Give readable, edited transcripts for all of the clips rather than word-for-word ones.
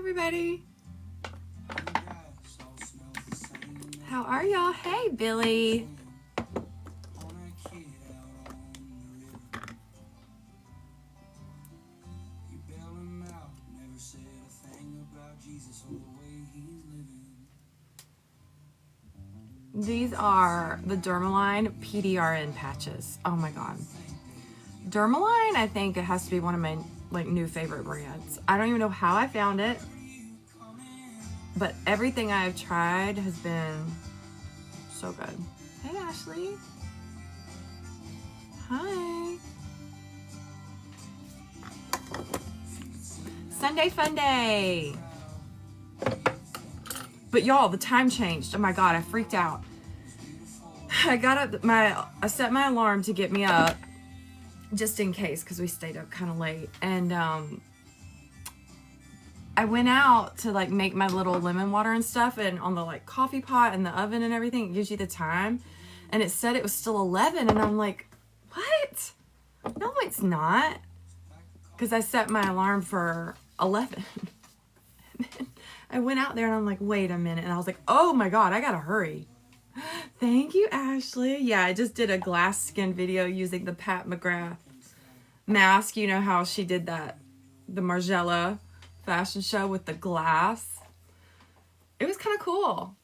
everybody. How are y'all? Hey, Billy. These are the Dermaline PDRN patches. Oh my God. Dermaline, I think it has to be one of my new favorite brands. I don't even know how I found it, but everything I've tried has been so good. Hey, Ashley. Hi. Sunday fun day. But y'all, the time changed. Oh my God, I freaked out. I set my alarm to get me up just in case, because we stayed up kind of late. And I went out to make my little lemon water and stuff, and on the coffee pot and the oven and everything, it gives you the time. And it said it was still 11, and I'm like, what? No, it's not. Because I set my alarm for 11. I went out there and I'm like, wait a minute. And I was like, oh my God, I gotta hurry. Thank you, Ashley. Yeah, I just did a glass skin video using the Pat McGrath mask. You know how she did that, the Margiela fashion show with the glass. It was kind of cool.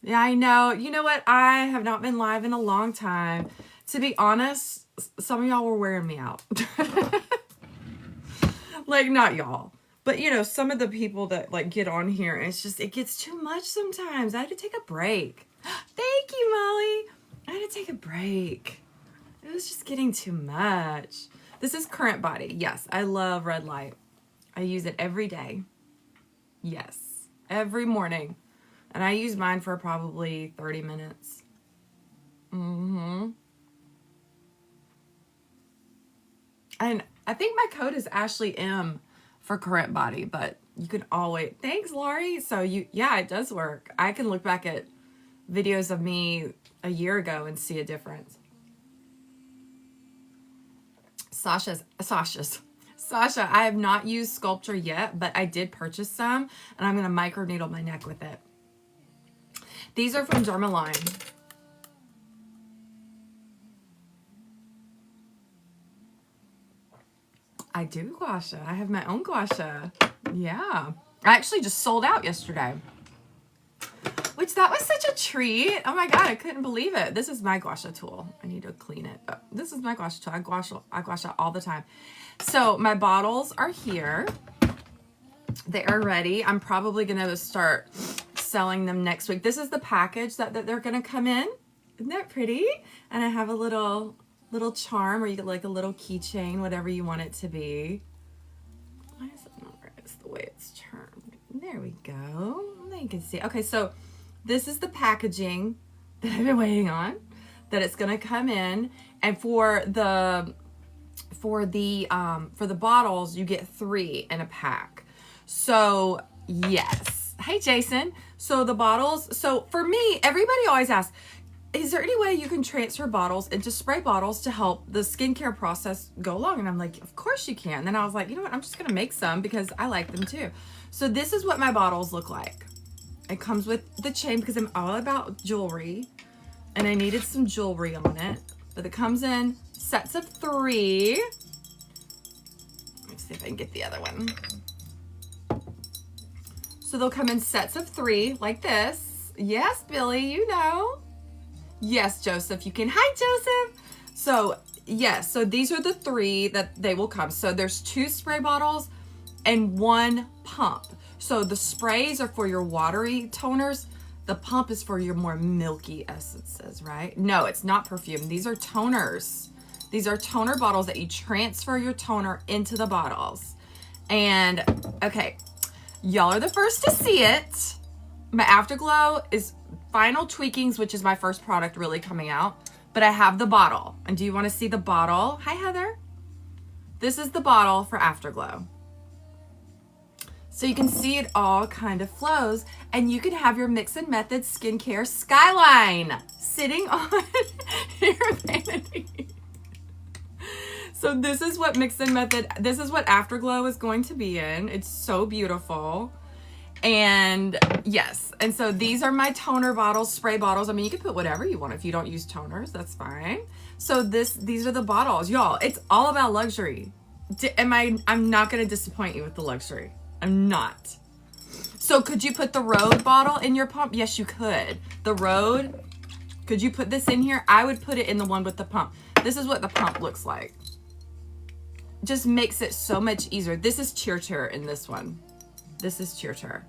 Yeah, I know. You know what? I have not been live in a long time. To be honest, some of y'all were wearing me out. Not y'all. But, some of the people that, get on here, it's just, it gets too much sometimes. I had to take a break. Thank you, Molly. I had to take a break. It was just getting too much. This is Current Body. Yes, I love red light. I use it every day. Yes, every morning. And I use mine for probably 30 minutes. And I think my code is Ashley M for Current Body, but you can always, thanks Laurie. So yeah, it does work. I can look back at videos of me a year ago and see a difference. Sasha, I have not used Sculpture yet, but I did purchase some, and I'm going to microneedle my neck with it. These are from Dermaline. I do gua sha. I have my own gua sha. Yeah. I actually just sold out yesterday. Which, that was such a treat. Oh my God, I couldn't believe it. This is my gua sha tool. I need to clean it. This is my gua sha tool. I gua sha all the time. So my bottles are here. They are ready. I'm probably going to start selling them next week. This is the package that they're going to come in. Isn't that pretty? And I have a little charm, or you get a little keychain, whatever you want it to be. Why is it not right? It's the way it's charmed. There we go. Now you can see. Okay, so this is the packaging that I've been waiting on, that it's going to come in. And for the bottles, you get 3 in a pack. So yes. Hey Jason. So the bottles, so for me, everybody always asks, is there any way you can transfer bottles into spray bottles to help the skincare process go along? And I'm like, of course you can. Then I was like, you know what? I'm just going to make some because I like them too. So this is what my bottles look like. It comes with the chain because I'm all about jewelry and I needed some jewelry on it. But it comes in sets of 3. Let me see if I can get the other one. So they'll come in sets of 3 like this. Yes, Billy, you know. Yes, Joseph, you can. Hi, Joseph. So, yes, so these are the 3 that they will come. So there's 2 spray bottles and 1 pump. So the sprays are for your watery toners. The pump is for your more milky essences, right? No, it's not perfume. These are toners. These are toner bottles that you transfer your toner into the bottles. And, okay, y'all are the first to see it. My Afterglow is final tweakings, which is my first product really coming out. But I have the bottle. And do you want to see the bottle? Hi, Heather. This is the bottle for Afterglow. So you can see it all kind of flows. And you can have your Mixon and Method skincare skyline sitting on your vanity. So So this is what Mixon Method, this is what Afterglow is going to be in. It's so beautiful. And yes, and so these are my toner bottles, spray bottles. I mean, you can put whatever you want if you don't use toners, that's fine. So these are the bottles, y'all. It's all about luxury. I'm not going to disappoint you with the luxury. I'm not. So could you put the Rhode bottle in your pump? Yes, you could. The Rhode, could you put this in here? I would put it in the one with the pump. This is what the pump looks like. Just makes it so much easier. This is Cheer in this one. This is Cheer.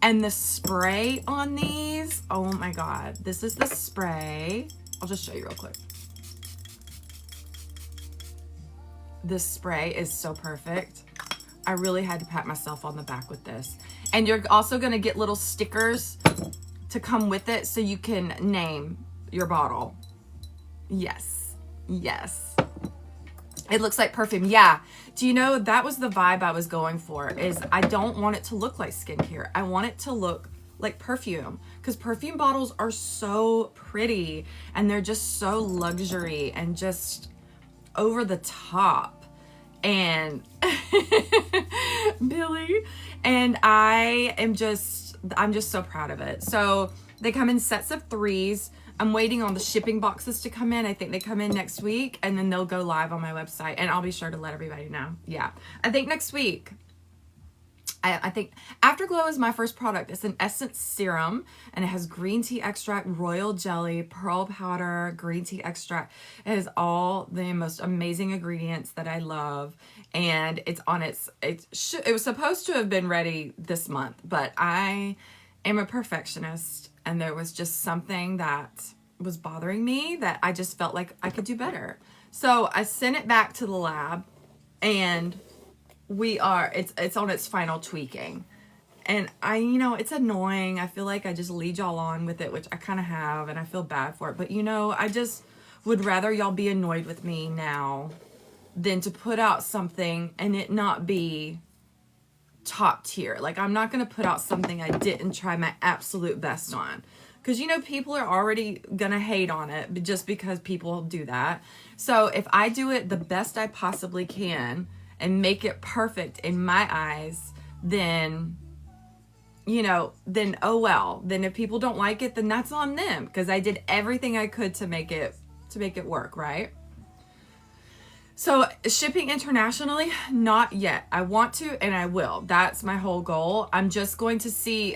And the spray on these, oh my God. This is the spray. I'll just show you real quick. This spray is so perfect. I really had to pat myself on the back with this. And you're also gonna get little stickers to come with it so you can name your bottle. Yes, yes. It looks like perfume, yeah. Do you know, that was the vibe I was going for, is I don't want it to look like skincare. I want it to look like perfume, because perfume bottles are so pretty and they're just so luxury and just over the top. And Billy, and I'm just so proud of it. So they come in sets of 3s. I'm waiting on the shipping boxes to come in. I think they come in next week, and then they'll go live on my website, and I'll be sure to let everybody know. Yeah, I think next week. I think Afterglow is my first product. It's an essence serum, and it has green tea extract, royal jelly, pearl powder, green tea extract. It has all the most amazing ingredients that I love, and it's on it was supposed to have been ready this month, but I am a perfectionist, and there was just something that was bothering me that I just felt like I could do better. So I sent it back to the lab, and it's on its final tweaking. And it's annoying. I feel like I just lead y'all on with it, which I kind of have, and I feel bad for it. But I just would rather y'all be annoyed with me now than to put out something and it not be top tier. Like, I'm not going to put out something I didn't try my absolute best on. Because, people are already going to hate on it just because people do that. So if I do it the best I possibly can and make it perfect in my eyes, then, then oh well. Then if people don't like it, then that's on them, because I did everything I could to make it work, right? So shipping internationally, not yet. I want to, and I will. That's my whole goal. I'm just going to see.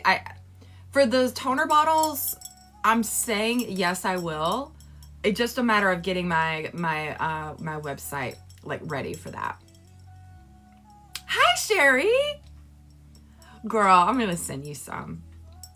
For those toner bottles, I'm saying yes, I will. It's just a matter of getting my website ready for that. Hi, Sherry. Girl, I'm going to send you some.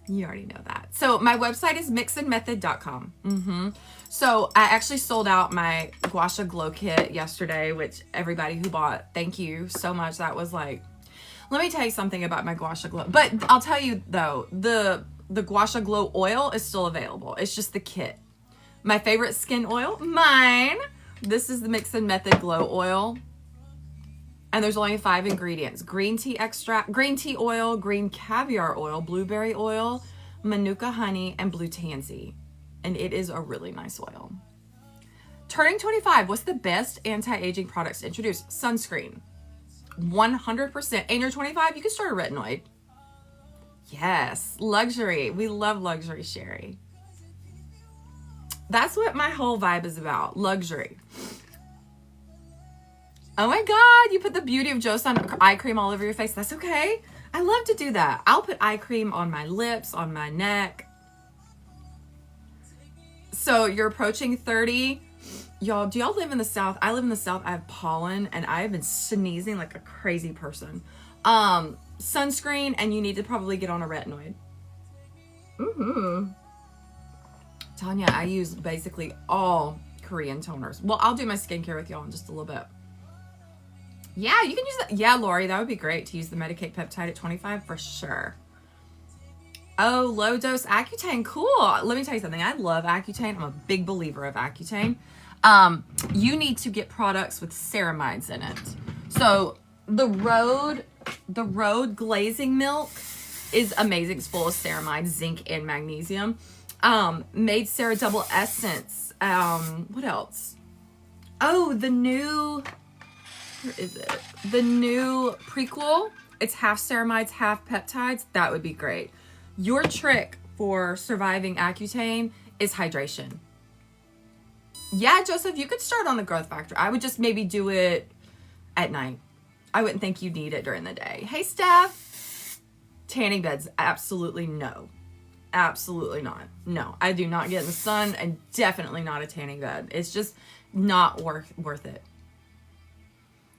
You already know that. So my website is mixandmethod.com. So I actually sold out my Gua Sha Glow kit yesterday, which everybody who bought, thank you so much. That was let me tell you something about my Gua Sha Glow. But I'll tell you though, the Gua Sha Glow oil is still available. It's just the kit. My favorite skin oil, mine. This is the Mix and Method Glow Oil. And there's only 5 ingredients: green tea extract, green tea oil, green caviar oil, blueberry oil, manuka honey, and blue tansy. And it is a really nice oil. Turning 25, what's the best anti-aging products to introduce? Sunscreen. 100%. And you're 25, you can start a retinoid. Yes, luxury. We love luxury, Sherry. That's what my whole vibe is about, luxury. Oh my God, you put the Beauty of Joseon eye cream all over your face. That's okay. I love to do that. I'll put eye cream on my lips, on my neck. So you're approaching 30. Y'all, do y'all live in the South? I live in the South. I have pollen and I have been sneezing like a crazy person. Sunscreen, and you need to probably get on a retinoid. Tanya, I use basically all Korean toners. Well, I'll do my skincare with y'all in just a little bit. Yeah, you can use that. Yeah, Lori, that would be great to use the Medicate Peptide at 25 for sure. Oh, low dose Accutane. Cool. Let me tell you something. I love Accutane. I'm a big believer of Accutane. You need to get products with ceramides in it. So the Rhode glazing milk is amazing. It's full of ceramides, zinc, and magnesium. Made Sarah Double Essence. What else? Oh, the new where is it? The new prequel. It's half ceramides, half peptides. That would be great. Your trick for surviving Accutane is hydration. Yeah, Joseph, you could start on the growth factor. I would just maybe do it at night. I wouldn't think you need it during the day. Hey, Steph. Tanning beds, absolutely no. Absolutely not. No, I do not get in the sun, and definitely not a tanning bed. It's just not worth it.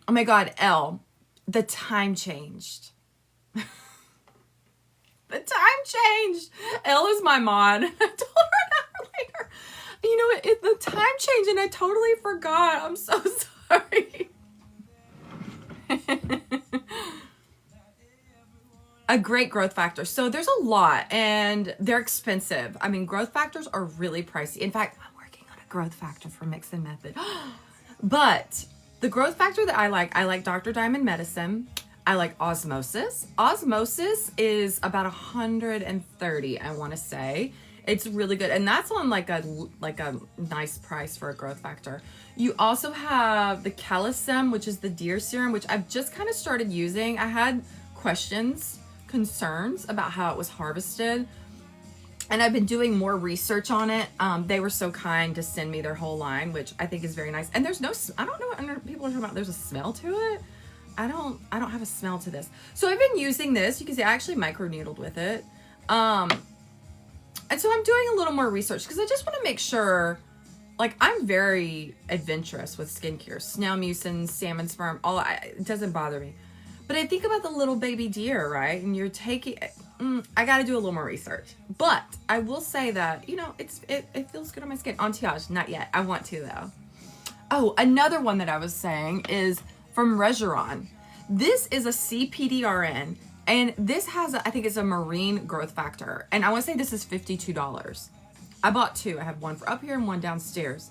Oh my God, Elle, the time changed. The time changed. Elle is my mod. I told her that earlier. You know, the time changed and I totally forgot. I'm so sorry. A great growth factor. So there's a lot and they're expensive. I mean, growth factors are really pricey. In fact, I'm working on a growth factor for Mixon and Method. But the growth factor that I like Dr. Diamond Medicine. I like Osmosis. Osmosis is about 130, I want to say. It's really good. And that's on like a nice price for a growth factor. You also have the Calisem, which is the deer serum, which I've just kind of started using. I had concerns about how it was harvested. And I've been doing more research on it. They were so kind to send me their whole line, which I think is very nice. And there's no, I don't know what people are talking about. There's a smell to it. I don't have a smell to this. So I've been using this. You can see I actually microneedled with it. And so I'm doing a little more research because I just want to make sure, like, I'm very adventurous with skincare. Snail mucin, salmon sperm, it doesn't bother me. But I think about the little baby deer, right? And you're taking, I got to do a little more research. But I will say that, you know, it feels good on my skin. Anti-age, not yet. I want to, though. Oh, another one that I was saying is from Regeron. This is a CPDRN. And this has, I think it's a marine growth factor. And I want to say this is $52. I bought two. I have one for up here and one downstairs.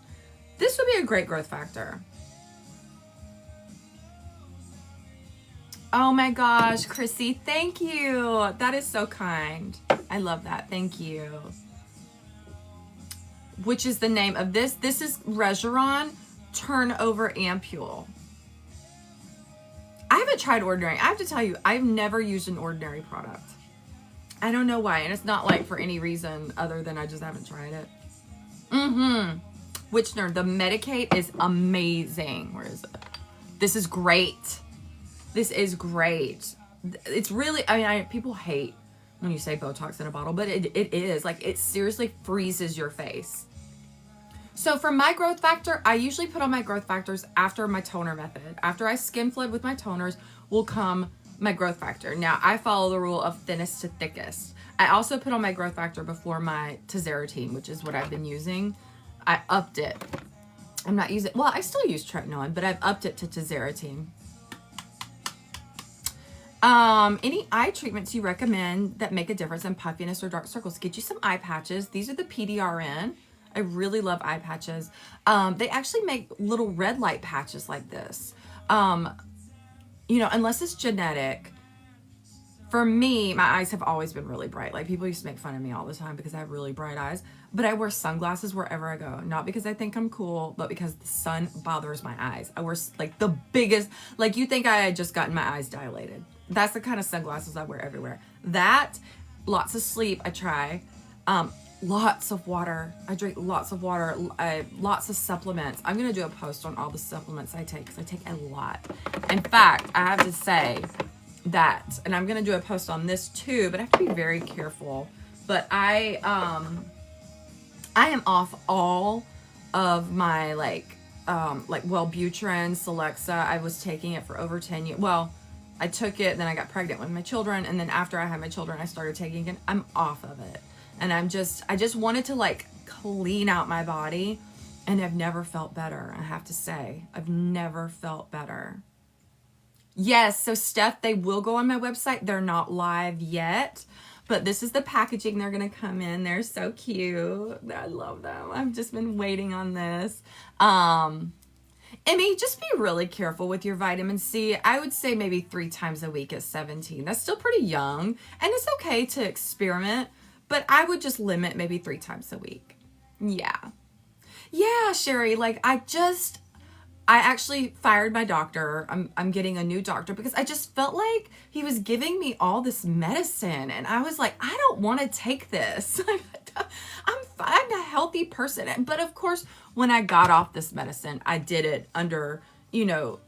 This would be a great growth factor. Oh my gosh, Chrissy, thank you. That is so kind. I love that. Thank you. Which is the name of this? This is Regeron Turnover Ampule. I haven't tried Ordinary. I have to tell you, I've never used an Ordinary product. I don't know why. And it's not like for any reason other than I just haven't tried it. Witchner, the Medicate is amazing. Where is it? This is great. This is great. It's really, I mean, people hate when you say Botox in a bottle, but it is. Like, it seriously freezes your face. So for my growth factor, I usually put on my growth factors after my toner method. After I skin flood with my toners will come my growth factor. Now, I follow the rule of thinnest to thickest. I also put on my growth factor before my tazarotene, which is what I've been using. I upped it. I'm not using, well, I still use tretinoin, but I've upped it to tazarotene. Any eye treatments you recommend that make a difference in puffiness or dark circles? Get you some eye patches. These are the PDRN. I really love eye patches. They actually make little red light patches like this. You know, unless it's genetic, for me, my eyes have always been really bright. Like, people used to make fun of me all the time because I have really bright eyes. But I wear sunglasses wherever I go. Not because I think I'm cool, but because the sun bothers my eyes. I wear, like, the biggest, like, you think I had just gotten my eyes dilated. That's the kind of sunglasses I wear everywhere. That, lots of sleep, I try. Lots of water. I drink lots of water. Lots of supplements. I'm going to do a post on all the supplements I take because I take a lot. In fact, I have to say that, and I'm going to do a post on this too, but I have to be very careful. But I am off all of my like Wellbutrin, Celexa. I was taking it for over 10 years. Well, I took it, then I got pregnant with my children, and then after I had my children, I started taking it. I'm off of it. And I just wanted to like clean out my body, and I've never felt better. I have to say, I've never felt better. Yes, so Steph, they will go on my website. They're not live yet, but this is the packaging they're going to come in. They're so cute. I love them. I've just been waiting on this. Emmy, just be really careful with your vitamin C. I would say maybe 3 times a week at 17. That's still pretty young, and it's okay to experiment. But I would just limit maybe 3 times a week. Yeah. Yeah, Sherry, like I actually fired my doctor. I'm getting a new doctor because I just felt like he was giving me all this medicine. And I was like, I don't want to take this. I'm a healthy person. But of course, when I got off this medicine, I did it under, you know,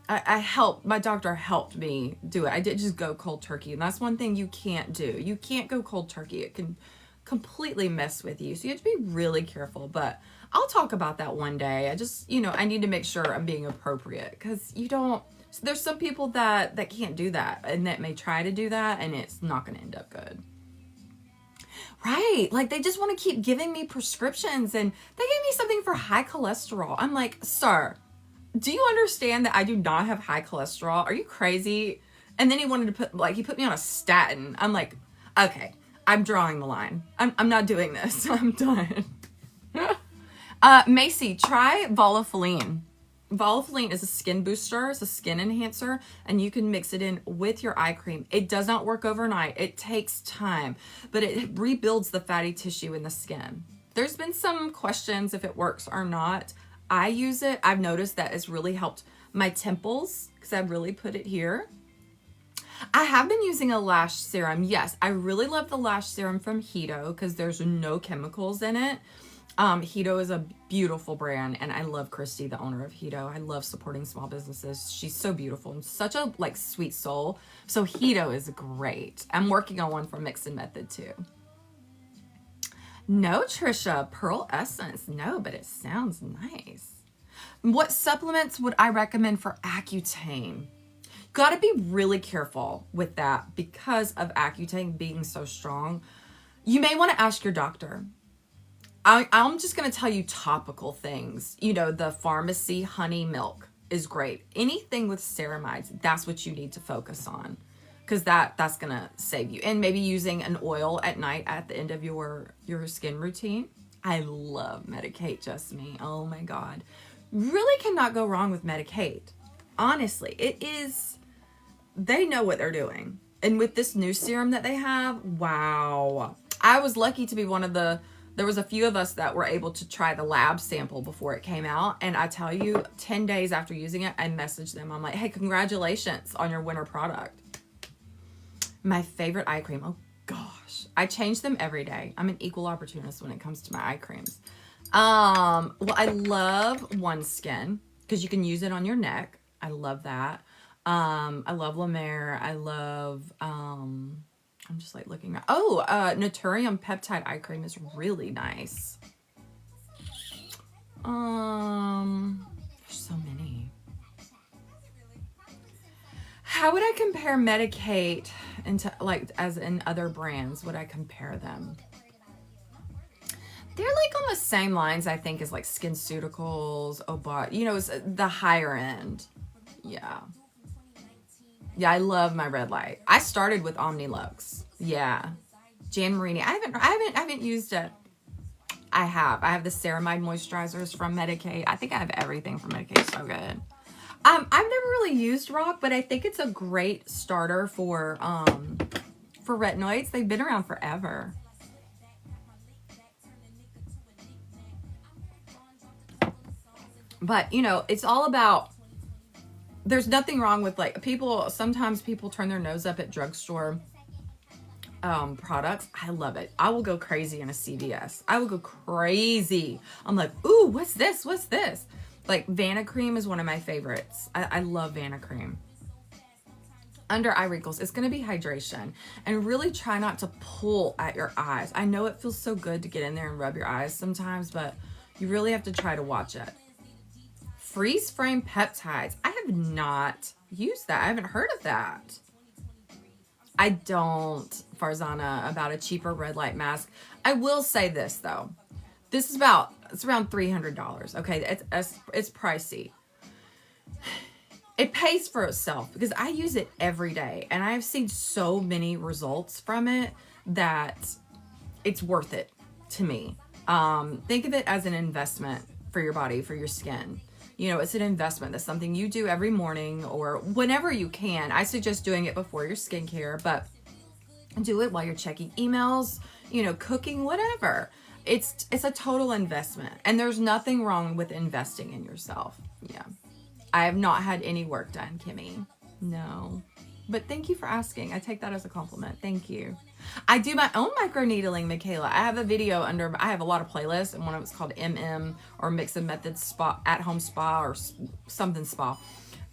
I helped, my doctor helped me do it. I didn't just go cold turkey. And that's one thing you can't do. You can't go cold turkey. It can completely mess with you. So you have to be really careful. But I'll talk about that one day. I just, you know, I need to make sure I'm being appropriate because you don't, so there's some people that can't do that and that may try to do that and it's not going to end up good. Right. Like they just want to keep giving me prescriptions and they gave me something for high cholesterol. I'm like, sir, do you understand that I do not have high cholesterol? Are you crazy? And then he wanted to put, like, he put me on a statin. I'm like, okay, I'm drawing the line. I'm not doing this. I'm done. Macy, try Volaphyline. Volaphyline is a skin booster. It's a skin enhancer, and you can mix it in with your eye cream. It does not work overnight. It takes time, but it rebuilds the fatty tissue in the skin. There's been some questions if it works or not. I use it. I've noticed that it's really helped my temples because I really put it here. I have been using a lash serum. Yes, I really love the lash serum from Hito because there's no chemicals in it. Hito is a beautiful brand, and I love Christy, the owner of Hito. I love supporting small businesses. She's so beautiful and such a like sweet soul. So Hito is great. I'm working on one for Mixon and Method too. No, Trisha, Pearl Essence. No, but it sounds nice. What supplements would I recommend for Accutane? Got to be really careful with that because of Accutane being so strong. You may want to ask your doctor. I'm just going to tell you topical things. You know, the pharmacy honey milk is great. Anything with ceramides, that's what you need to focus on because that's going to save you. And maybe using an oil at night at the end of your skin routine. I love Medicate Just Me. Oh my God. Really cannot go wrong with Medicate. Honestly, it is, they know what they're doing. And with this new serum that they have, wow. I was lucky to be one of the, there was a few of us that were able to try the lab sample before it came out. And I tell you, 10 days after using it, I messaged them. I'm like, hey, congratulations on your winter product. My favorite eye cream. Oh gosh. I change them every day. I'm an equal opportunist when it comes to my eye creams. Well, I love OneSkin because you can use it on your neck. I love that. I love La Mer. I love, I'm just like looking at, Naturium Peptide Eye Cream is really nice. There's so many. How would I compare Medicate into like as in other brands? Would I compare them? They're like on the same lines, I think, as like SkinCeuticals, Obot. You know, it's the higher end. Yeah. Yeah, I love my red light. I started with Omnilux. Yeah. Jan Marini. I haven't used it. I have the ceramide moisturizers from Medicate. I think I have everything from Medicate. So good. I've never really used Rock, but I think it's a great starter for retinoids. They've been around forever. But, you know, it's all about, there's nothing wrong with like sometimes people turn their nose up at drugstore products. I love it. I will go crazy in a CVS. I will go crazy. I'm like, ooh, what's this? What's this? Like Vanna Cream is one of my favorites. I love Vanna Cream. Under eye wrinkles, it's going to be hydration. And really try not to pull at your eyes. I know it feels so good to get in there and rub your eyes sometimes, but you really have to try to watch it. Freeze frame peptides. I have not used that. I haven't heard of that. I don't, Farzana, about a cheaper red light mask. I will say this though. This is it's around $300. Okay, it's pricey. It pays for itself because I use it every day and I've seen so many results from it that it's worth it to me. Think of it as an investment for your body, for your skin. You know, it's an investment. That's something you do every morning or whenever you can. I suggest doing it before your skincare, but do it while you're checking emails, you know, cooking, whatever. It's a total investment and there's nothing wrong with investing in yourself. Yeah. I have not had any work done, Kimmy. No. But thank you for asking. I take that as a compliment. Thank you. I do my own microneedling, Michaela. I have a video I have a lot of playlists, and one of it's called MM or Mixon and Method Spa, at home spa or something spa.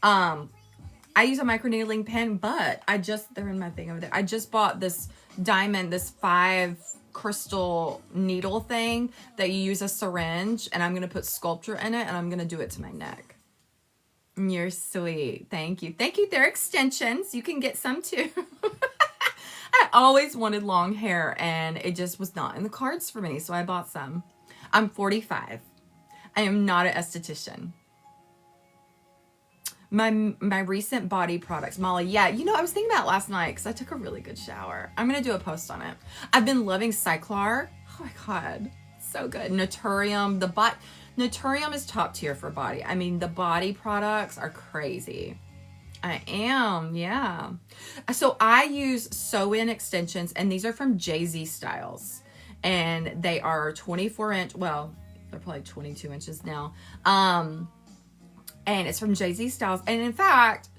I use a microneedling pen, but they're in my thing over there. I just bought this diamond, this 5 crystal needle thing that you use a syringe, and I'm going to put sculpture in it, and I'm going to do it to my neck. You're sweet. Thank you. Thank you. They're extensions. You can get some too. I always wanted long hair, and it just was not in the cards for me, so I bought some. I'm 45. I am not an esthetician. My recent body products, Molly. Yeah, you know, I was thinking about it last night because I took a really good shower. I'm going to do a post on it. I've been loving Cyclar. Oh my God. So good. Naturium. Naturium is top tier for body. I mean, the body products are crazy. I am, yeah. So I use sew-in extensions, and these are from Jay-Z Styles. And they are 24-inch. Well, they're probably 22 inches now. And it's from Jay-Z Styles. And in fact,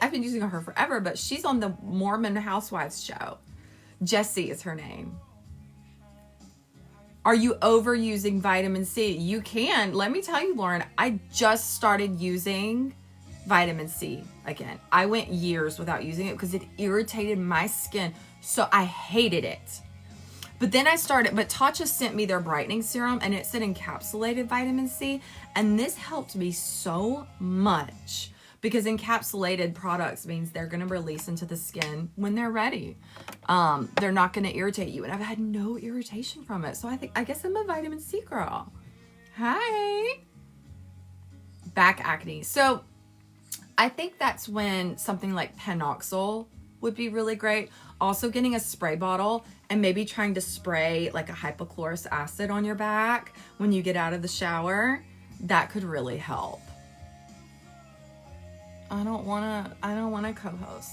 I've been using her forever, but she's on the Mormon Housewives show. Jessie is her name. Are you overusing vitamin C? You can. Let me tell you, Lauren, I just started using vitamin C again. I went years without using it because it irritated my skin. So I hated it. But then but Tatcha sent me their brightening serum, and it said encapsulated vitamin C. And this helped me so much because encapsulated products means they're going to release into the skin when they're ready. They're not going to irritate you. And I've had no irritation from it. So I guess I'm a vitamin C girl. Hi. Back acne. So I think that's when something like Panoxyl would be really great. Also getting a spray bottle and maybe trying to spray like a hypochlorous acid on your back when you get out of the shower. That could really help. I don't want to co-host.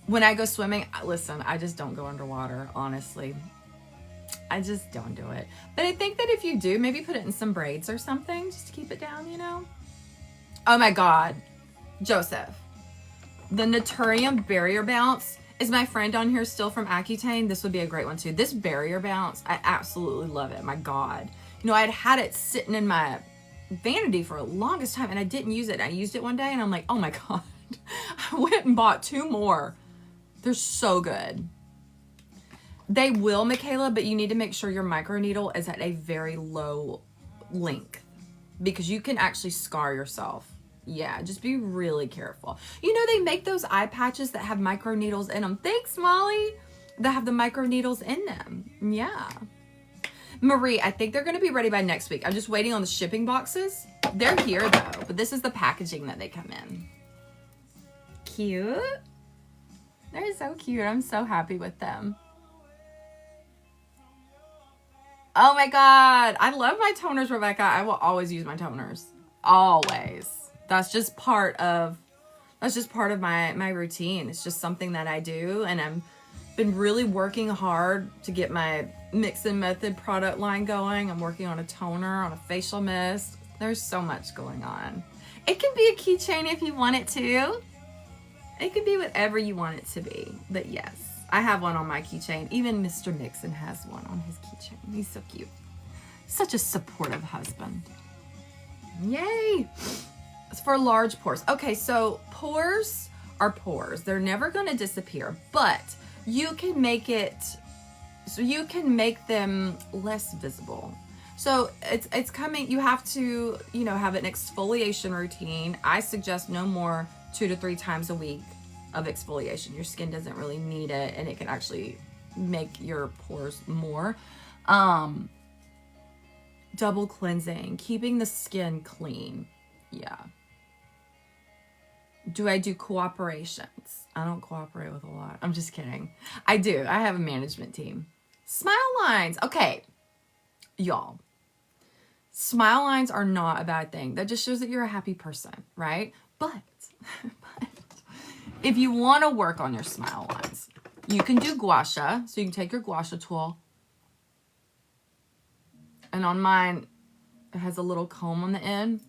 When I go swimming, listen, I just don't go underwater, honestly. I just don't do it. But I think that if you do, maybe put it in some braids or something just to keep it down, you know? Oh my God. Joseph. The Naturium Barrier Bounce. Is my friend on here still from Accutane? This would be a great one too. This Barrier Bounce, I absolutely love it. My God. You know, I'd had it sitting in my vanity for the longest time and I didn't use it. I used it one day and I'm like, oh my God. I went and bought 2 more. They're so good. They will, Michaela, but you need to make sure your microneedle is at a very low length because you can actually scar yourself. Yeah, just be really careful. You know, they make those eye patches that have microneedles in them. Thanks, Molly. That have the microneedles in them. Yeah. Marie, I think they're going to be ready by next week. I'm just waiting on the shipping boxes. They're here, though. But this is the packaging that they come in. Cute. They're so cute. I'm so happy with them. Oh, my God. I love my toners, Rebecca. I will always use my toners. Always. That's just part of my routine. It's just something that I do, and I've been really working hard to get my Mixon and Method product line going. I'm working on a toner, on a facial mist. There's so much going on. It can be a keychain if you want it to. It can be whatever you want it to be. But yes, I have one on my keychain. Even Mr. Mixon has one on his keychain. He's so cute. Such a supportive husband. Yay! It's for large pores. Okay, so pores are pores. They're never going to disappear, but you can make them less visible. So it's coming, you have to, you know, have an exfoliation routine. I suggest no more 2 to 3 times a week of exfoliation. Your skin doesn't really need it, and it can actually make your pores more. Double cleansing, keeping the skin clean. Yeah. Do I do cooperations? I don't cooperate with a lot. I'm just kidding. I do. I have a management team. Smile lines. Okay, y'all. Smile lines are not a bad thing. That just shows that you're a happy person, right? But if you want to work on your smile lines, you can do gua sha. So you can take your gua sha tool. And on mine, it has a little comb on the end.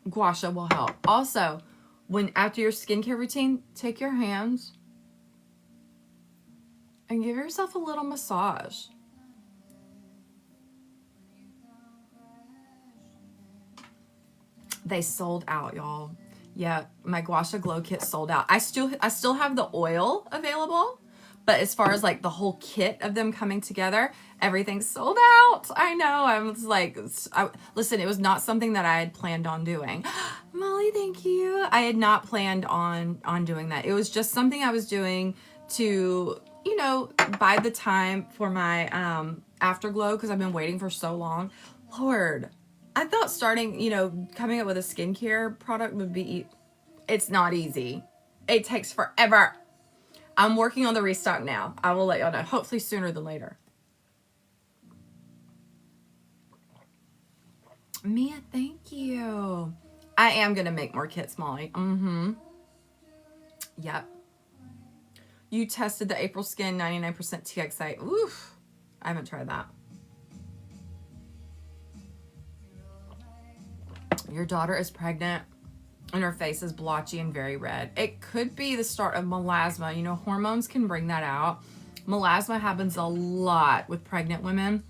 Gua sha will help. Also, when after your skincare routine, take your hands and give yourself a little massage. They sold out, y'all. Yeah, my Gua Sha Glow kit sold out. I still have the oil available, but as far as like the whole kit of them coming together, everything's sold out. I know. I was like, listen, it was not something that I had planned on doing. Molly, thank you. I had not planned on doing that. It was just something I was doing to, you know, buy the time for my afterglow, because I've been waiting for so long. Lord, I thought starting, you know, coming up with a skincare product would be, it's not easy. It takes forever. I'm working on the restock now. I will let y'all know, hopefully sooner than later. Mia, thank you. I am going to make more kits, Molly. Yep. You tested the April Skin 99% TXA. Oof. I haven't tried that. Your daughter is pregnant and her face is blotchy and very red. It could be the start of melasma. You know, hormones can bring that out. Melasma happens a lot with pregnant women.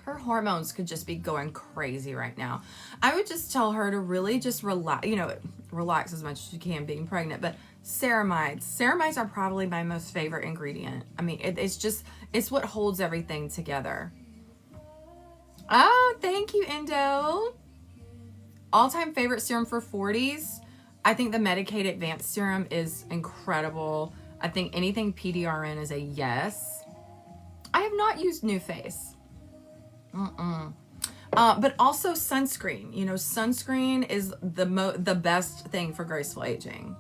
Her hormones could just be going crazy right now. I would just tell her to really just relax, you know, relax as much as you can being pregnant. But ceramides. Ceramides are probably my most favorite ingredient. I mean, it's what holds everything together. Oh, thank you, Indo. All-time favorite serum for 40s. I think the Medicaid Advanced Serum is incredible. I think anything PDRN is a yes. I have not used New Face. But also sunscreen. You know, sunscreen is the best thing for graceful aging.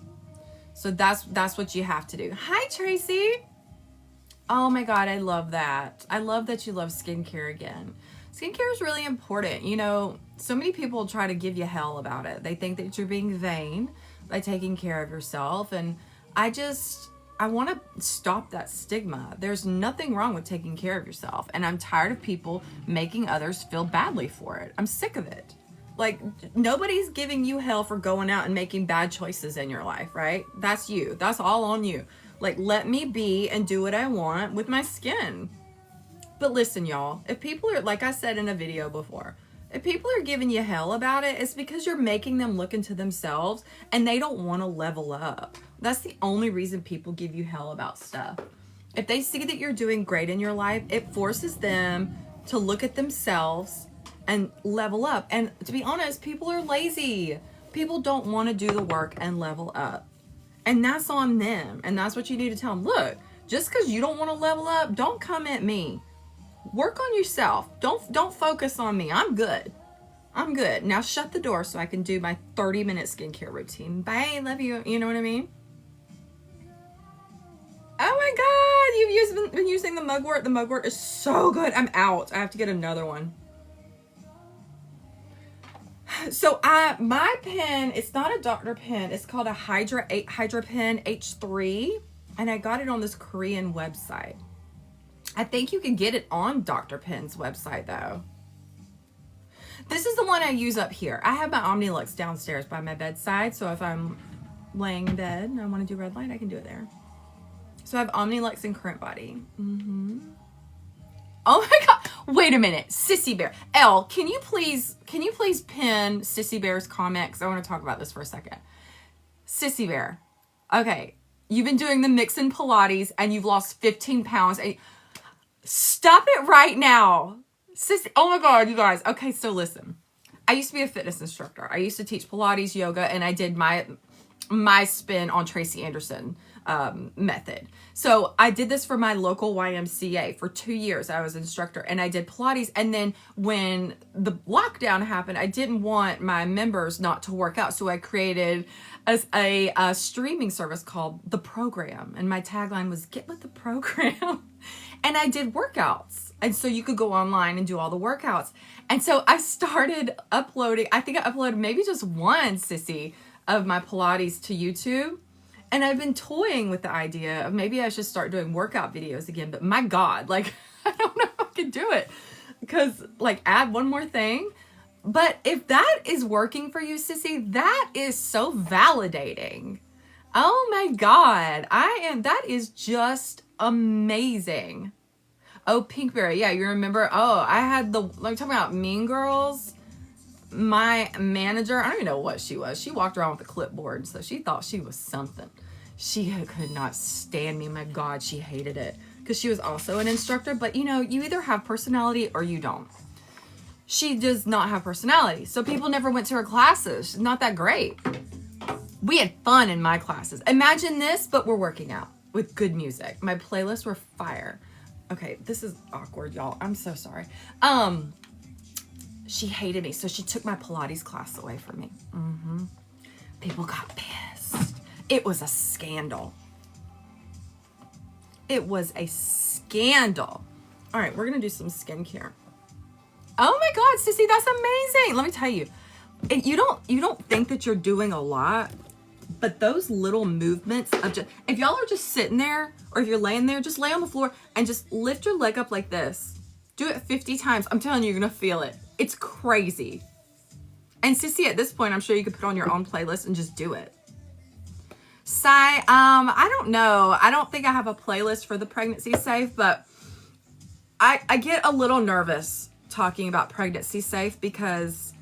So that's what you have to do. Hi, Tracy. Oh my God, I love that. I love that you love skincare again. Skincare is really important. You know, so many people try to give you hell about it. They think that you're being vain by taking care of yourself. And I want to stop that stigma. There's nothing wrong with taking care of yourself. And I'm tired of people making others feel badly for it. I'm sick of it. Like, nobody's giving you hell for going out and making bad choices in your life, right? That's you. That's all on you. Like, let me be and do what I want with my skin. But listen, y'all, if people are, like I said in a video before, if people are giving you hell about it, it's because you're making them look into themselves and they don't want to level up. That's the only reason people give you hell about stuff. If they see that you're doing great in your life, it forces them to look at themselves and level up. And to be honest, people are lazy. People don't want to do the work and level up. And that's on them. And that's what you need to tell them. Look, just because you don't want to level up, don't come at me. Work on yourself. Don't focus on me. I'm good. I'm good. Now shut the door so I can do my 30-minute skincare routine. Bye. Love you. You know what I mean? Oh my God. You've been using the mugwort. The mugwort is so good. I'm out. I have to get another one. So my pen, it's not a doctor pen. It's called a Hydra Pen H3. And I got it on this Korean website. I think you can get it on Dr. Pen's website though. This is the one I use up here. I have my Omnilux downstairs by my bedside. So if I'm laying in bed and I want to do red light, I can do it there. So I have Omnilux and Current Body. Oh my God. Wait a minute. Sissy Bear. Elle, can you please pin Sissy Bear's comment? Because I want to talk about this for a second. Sissy Bear. Okay. You've been doing the Mixon Pilates and you've lost 15 pounds. Stop it right now. Sissy. Oh my God, you guys. Okay, so listen. I used to be a fitness instructor. I used to teach Pilates, yoga, and I did my spin on Tracy Anderson method. So I did this for my local YMCA for 2 years. I was an instructor and I did Pilates. And then when the lockdown happened, I didn't want my members not to work out. So I created a streaming service called The Program. And my tagline was get with the program. And I did workouts. And so you could go online and do all the workouts. And so I started uploading, I think I uploaded maybe just one, Sissy, of my Pilates to YouTube. And I've been toying with the idea of maybe I should start doing workout videos again. But my God, like, I don't know if I can do it. Because, like, add one more thing. But if that is working for you, sissy, that is so validating. Oh my God. That is just amazing. Oh, Pinkberry. Yeah, you remember? Oh, I had like talking about Mean Girls. My manager, I don't even know what she was. She walked around with a clipboard, so she thought she was something. She could not stand me. My God, she hated it because she was also an instructor. But you know, you either have personality or you don't. She does not have personality, so people never went to her classes. She's not that great. We had fun in my classes. Imagine this, but we're working out with good music. My playlists were fire. Okay, this is awkward, y'all. I'm so sorry. She hated me, so she took my Pilates class away from me. People got pissed. It was a scandal. It was a scandal. All right, we're gonna do some skincare. Oh my God, sissy, that's amazing. Let me tell you, you don't think that you're doing a lot, but those little movements of just, if y'all are just sitting there or if you're laying there, just lay on the floor and just lift your leg up like this. Do it 50 times. I'm telling you, you're gonna feel it. It's crazy. And sissy, at this point, I'm sure you could put on your own playlist and just do it. Sai, I don't know. I don't think I have a playlist for the Pregnancy Safe, but I get a little nervous talking about Pregnancy Safe because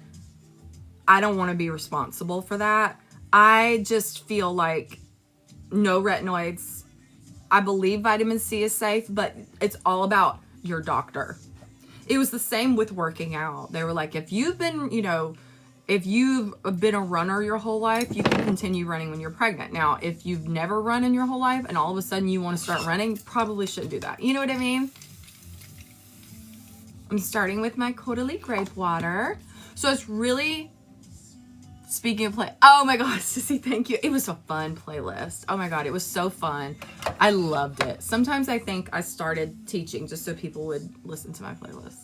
I don't want to be responsible for that. I just feel like no retinoids. I believe vitamin C is safe, but it's all about your doctor. It was the same with working out. They were like, if you've been, if you've been a runner your whole life, you can continue running when you're pregnant. Now, if you've never run in your whole life and all of a sudden you want to start running, probably shouldn't do that. You know what I mean? I'm starting with my quarterly grape water. So it's really, speaking of oh my God, sissy, thank you. It was a fun playlist. Oh my God, it was so fun. I loved it. Sometimes I think I started teaching just so people would listen to my playlist.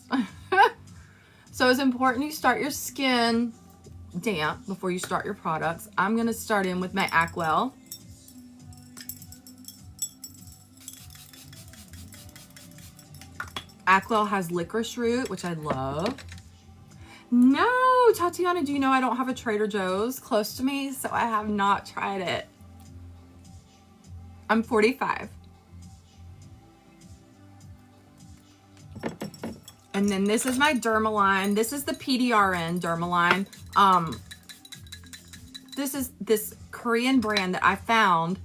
So it's important you start your skin damp before you start your products. I'm gonna start in with my Acwell. Acwell has licorice root, which I love. No, Tatiana, do you know I don't have a Trader Joe's close to me, so I have not tried it. I'm 45. And then this is my Dermaline. This is the PDRN Dermaline. This is this Korean brand that I found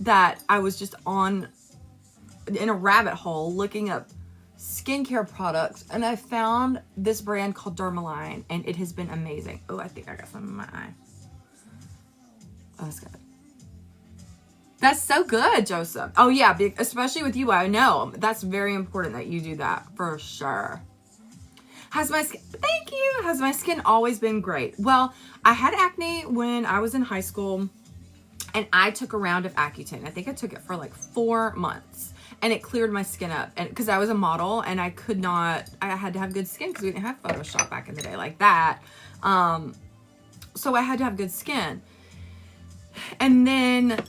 that I was just in a rabbit hole looking up skincare products, and I found this brand called Dermaline, and it has been amazing. Oh, I think I got some in my eye. Oh, that's good. That's so good, Joseph. Oh yeah, especially with you, I know. That's very important that you do that, for sure. Thank you. Has my skin always been great? Well, I had acne when I was in high school, and I took a round of Accutane. I think I took it for like 4 months. And it cleared my skin up, and because I was a model and I had to have good skin because we didn't have Photoshop back in the day like that. So I had to have good skin. And then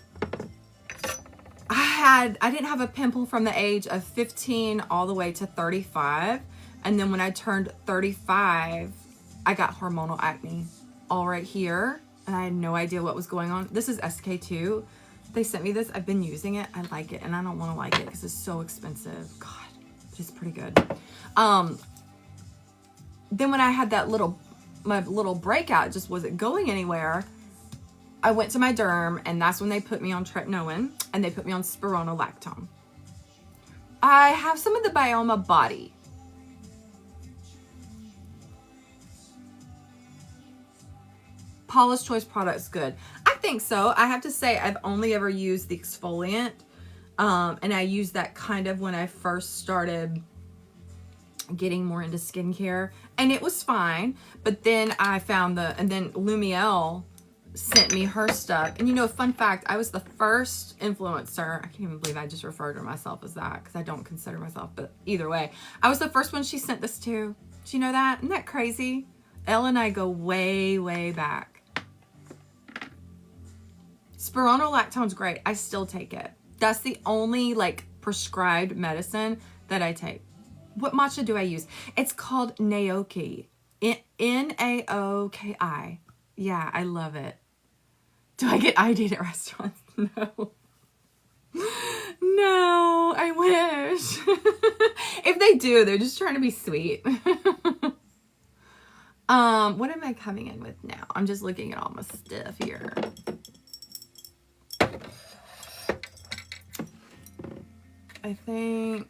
I didn't have a pimple from the age of 15 all the way to 35. And then when I turned 35, I got hormonal acne all right here. And I had no idea what was going on. This is SK2. They sent me this. I've been using it. I like it, and I don't want to like it because it's so expensive. God, it's pretty good. Then when I had my little breakout, it just wasn't going anywhere. I went to my derm, and that's when they put me on tretinoin, and they put me on spironolactone. I have some of the Bioma Body. Paula's Choice products good. I think so. I have to say I've only ever used the exfoliant, and I used that kind of when I first started getting more into skincare, and it was fine. But then I found and then Lumielle sent me her stuff. And fun fact, I was the first influencer. I can't even believe I just referred to myself as that because I don't consider myself, but either way, I was the first one she sent this to. Do you know that? Isn't that crazy? Elle and I go way, way back. Spironolactone's great. I still take it. That's the only prescribed medicine that I take. What matcha do I use? It's called Naoki. Naoki. Yeah, I love it. Do I get ID'd at restaurants? No. No, I wish. If they do, they're just trying to be sweet. What am I coming in with now? I'm just looking at all my stuff here. I think,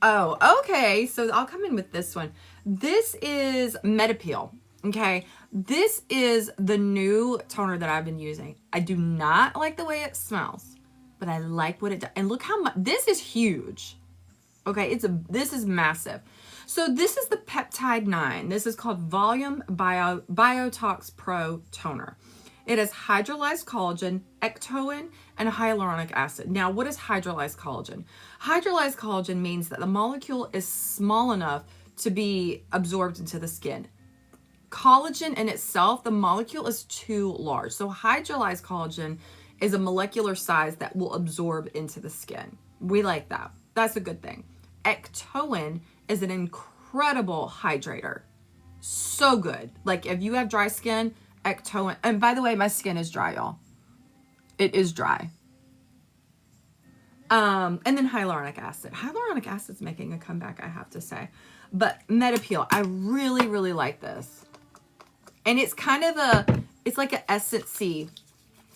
oh, okay. So I'll come in with this one. This is Metapeel. Okay. This is the new toner that I've been using. I do not like the way it smells, but I like what it does. And look how much, this is huge. Okay. This is massive. So this is the Peptide 9. This is called Volume Biotox Pro Toner. It has hydrolyzed collagen, ectoin, and hyaluronic acid. Now, what is hydrolyzed collagen? Hydrolyzed collagen means that the molecule is small enough to be absorbed into the skin. Collagen in itself, the molecule is too large. So hydrolyzed collagen is a molecular size that will absorb into the skin. We like that. That's a good thing. Ectoin is an incredible hydrator. So good. Like if you have dry skin, ectoin, and by the way, my skin is dry, y'all. It is dry. And then hyaluronic acid. Hyaluronic acid's making a comeback, I have to say. But Metapeel, I really, really like this. And it's kind of it's like an essence-y.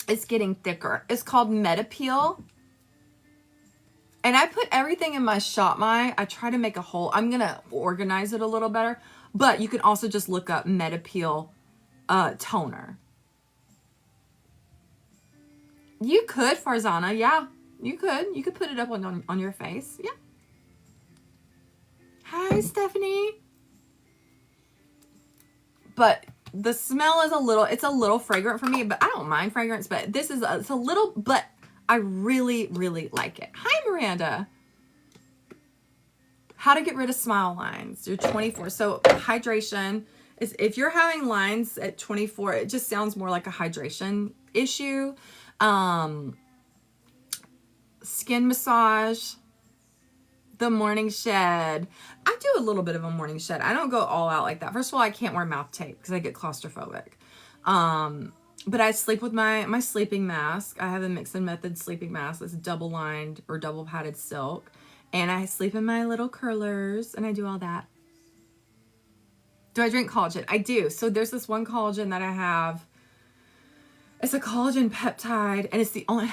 It's getting thicker. It's called Metapeel. And I put everything in my ShopMy. I try to make a whole, I'm going to organize it a little better. But you can also just look up Metapeel toner. You could, Farzana, yeah. You could put it up on your face. Yeah. Hi, Stephanie. But the smell is it's a little fragrant for me, but I don't mind fragrance, but this is, it's a little, but I really, really like it. Hi, Miranda. How to get rid of smile lines. You're 24. So hydration is, if you're having lines at 24, it just sounds more like a hydration issue. Skin massage, the morning shed. I do a little bit of a morning shed. I don't go all out like that. First of all, I can't wear mouth tape because I get claustrophobic. But I sleep with my sleeping mask. I have a Mixon and Method sleeping mask that's double lined or double padded silk. And I sleep in my little curlers and I do all that. Do I drink collagen? I do. So there's this one collagen that I have. It's a collagen peptide and it's the only,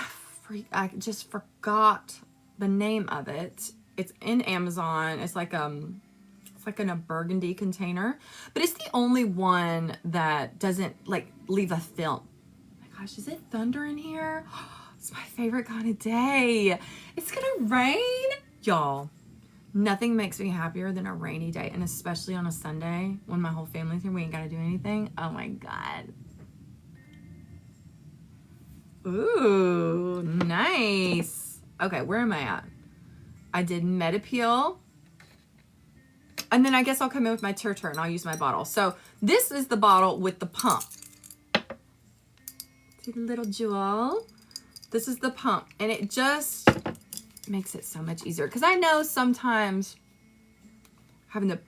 I just forgot the name of it. It's in Amazon. It's like in a burgundy container, but it's the only one that doesn't like leave a film. Oh my gosh, is it thunder in here? It's my favorite kind of day. It's gonna rain, y'all. Nothing makes me happier than a rainy day, and especially on a Sunday when my whole family's here. We ain't gotta do anything. Oh my God. Ooh, nice. Okay, where am I at? I did Metapeel. And then I guess I'll come in with my Turtur and I'll use my bottle. So this is the bottle with the pump. See the little jewel? This is the pump. And it just makes it so much easier. Because I know sometimes having to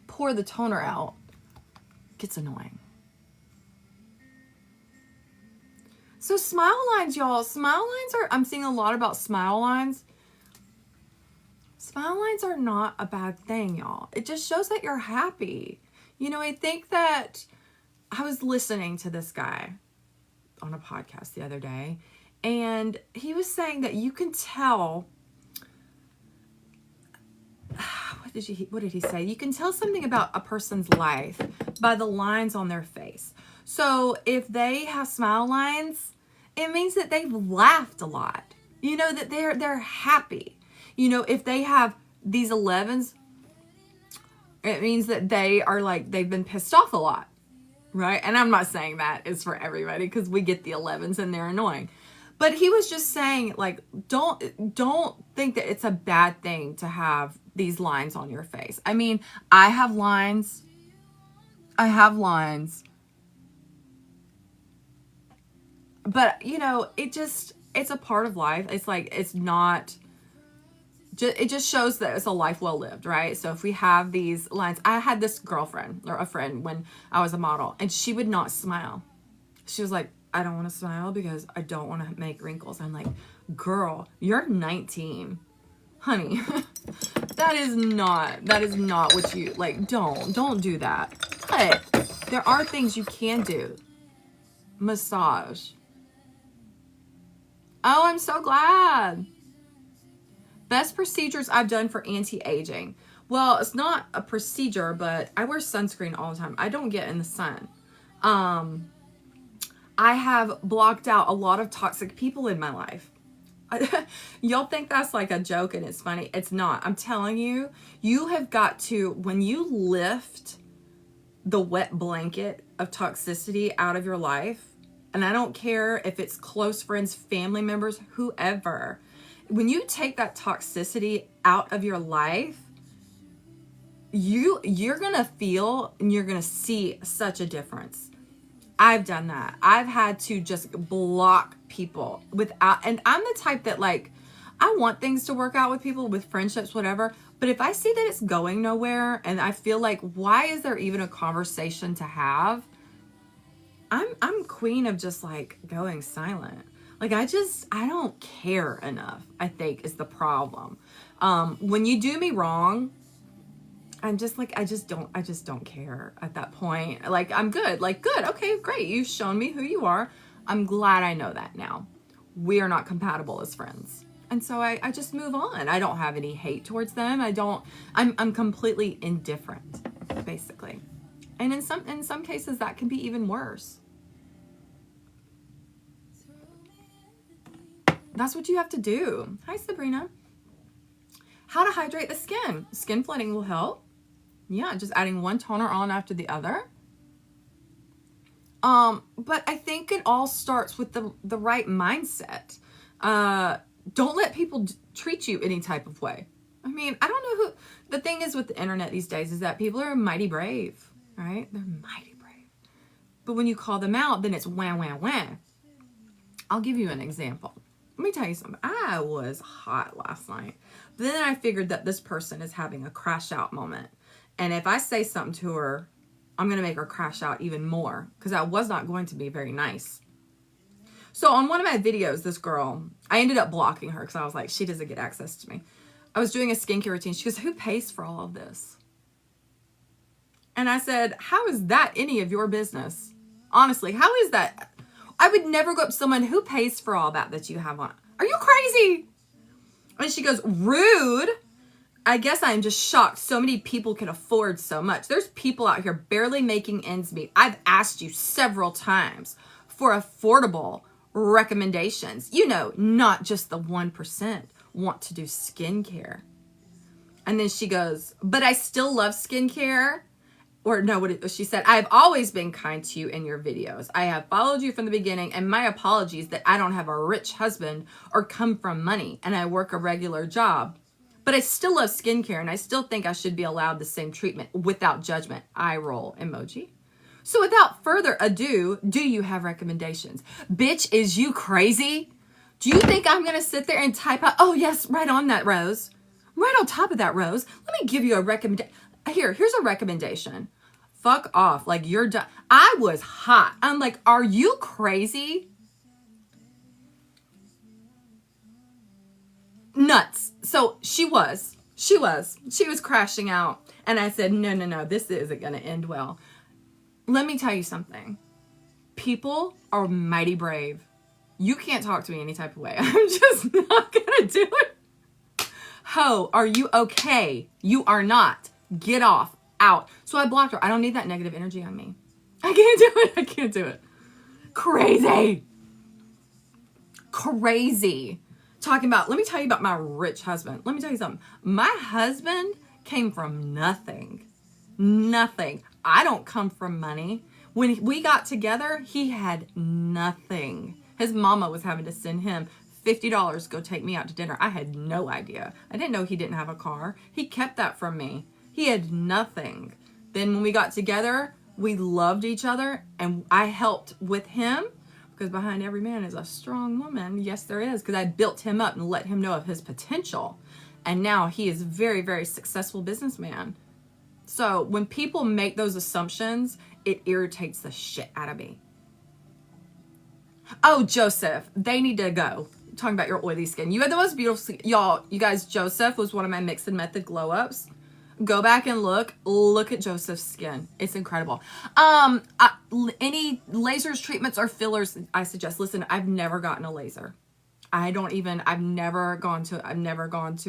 pour the toner out gets annoying. So smile lines, y'all. Smile lines are, I'm seeing a lot about smile lines. Smile lines are not a bad thing, y'all. It just shows that you're happy. You know, I think that I was listening to this guy on a podcast the other day, and he was saying that you can tell, what did he say? You can tell something about a person's life by the lines on their face. So if they have smile lines, it means that they've laughed a lot. You know, that they're happy. You know, if they have these 11s, it means that they are like, they've been pissed off a lot, right? And I'm not saying that is for everybody because we get the 11s and they're annoying. But he was just saying, like, don't think that it's a bad thing to have these lines on your face. I mean, I have lines. But, you know, it's a part of life. It's like, it's not it just shows that it's a life well lived, right? So if we have these lines, I had this girlfriend or a friend when I was a model, and she would not smile. She was like, I don't want to smile because I don't want to make wrinkles. I'm like, girl, you're 19. Honey, that is not what you, like, don't do that. But there are things you can do. Massage. Oh, I'm so glad. Best procedures I've done for anti-aging. Well, it's not a procedure, but I wear sunscreen all the time. I don't get in the sun. I have blocked out a lot of toxic people in my life. Y'all think that's like a joke and it's funny. It's not. I'm telling you, you have got to, when you lift the wet blanket of toxicity out of your life, and I don't care if it's close friends, family members, whoever, when you take that toxicity out of your life, you're gonna feel and you're gonna see such a difference. I've done that. I've had to just block people without, and I'm the type that, like, I want things to work out with people, with friendships, whatever. But if I see that it's going nowhere and I feel like, why is there even a conversation to have? I'm queen of just like going silent. Like, I don't care enough, I think, is the problem. When you do me wrong, I'm just like, I just don't care at that point. Like, I'm good. Like, good. Okay, great. You've shown me who you are. I'm glad I know that now. We are not compatible as friends. And so I just move on. I don't have any hate towards them. I'm completely indifferent, basically. And in some cases that can be even worse. That's what you have to do. Hi, Sabrina. How to hydrate the skin. Skin flooding will help. Yeah, just adding one toner on after the other. But I think it all starts with the right mindset. Don't let people treat you any type of way. I mean, I don't know who, the thing is with the internet these days is that people are mighty brave, right? They're mighty brave. But when you call them out, then it's wah, wah, wah. I'll give you an example. Let me tell you something. I was hot last night. Then I figured that this person is having a crash out moment. And if I say something to her, I'm going to make her crash out even more, because I was not going to be very nice. So on one of my videos, this girl, I ended up blocking her because I was like, she doesn't get access to me. I was doing a skincare routine. She goes, who pays for all of this? And I said, how is that any of your business? Honestly, how is that? I would never go up to someone who pays for all that you have on. Are you crazy? And she goes, rude. I guess I'm just shocked so many people can afford so much. There's people out here barely making ends meet. I've asked you several times for affordable recommendations. You know, not just the 1% want to do skincare. And then she goes, but I still love skincare. Or no, she said, I've always been kind to you in your videos. I have followed you from the beginning, and my apologies that I don't have a rich husband or come from money and I work a regular job. But I still love skincare, and I still think I should be allowed the same treatment without judgment. Eye roll emoji. So without further ado, do you have recommendations? Bitch, is you crazy? Do you think I'm going to sit there and type out, oh yes, right on that rose. Right on top of that rose. Let me give you a recommendation. Here's a recommendation. Fuck off. Like, you're done. I was hot. I'm like, are you crazy? Nuts. So she was crashing out. And I said, no, this isn't going to end well. Let me tell you something. People are mighty brave. You can't talk to me any type of way. I'm just not going to do it. Ho, are you okay? You are not. Get off. Out. So I blocked her. I don't need that negative energy on me. I can't do it. Crazy. Talking about, let me tell you about my rich husband. Let me tell you something. My husband came from nothing. I don't come from money. When we got together, he had nothing. His mama was having to send him $50 to go take me out to dinner. I had no idea. I didn't know he didn't have a car. He kept that from me. He had nothing. Then when we got together, we loved each other, and I helped with him Because behind every man is a strong woman. Yes, there is. Because I built him up and let him know of his potential. And now he is a very, very successful businessman. So when people make those assumptions, it irritates the shit out of me. Oh, Joseph, they need to go. I'm talking about your oily skin. You had the most beautiful skin. Y'all, you guys, Joseph was one of my Mixon and Method glow ups. Go back and look at Joseph's skin. It's incredible. Any lasers, treatments, or fillers I suggest. Listen, I've never gotten a laser. I've never gone to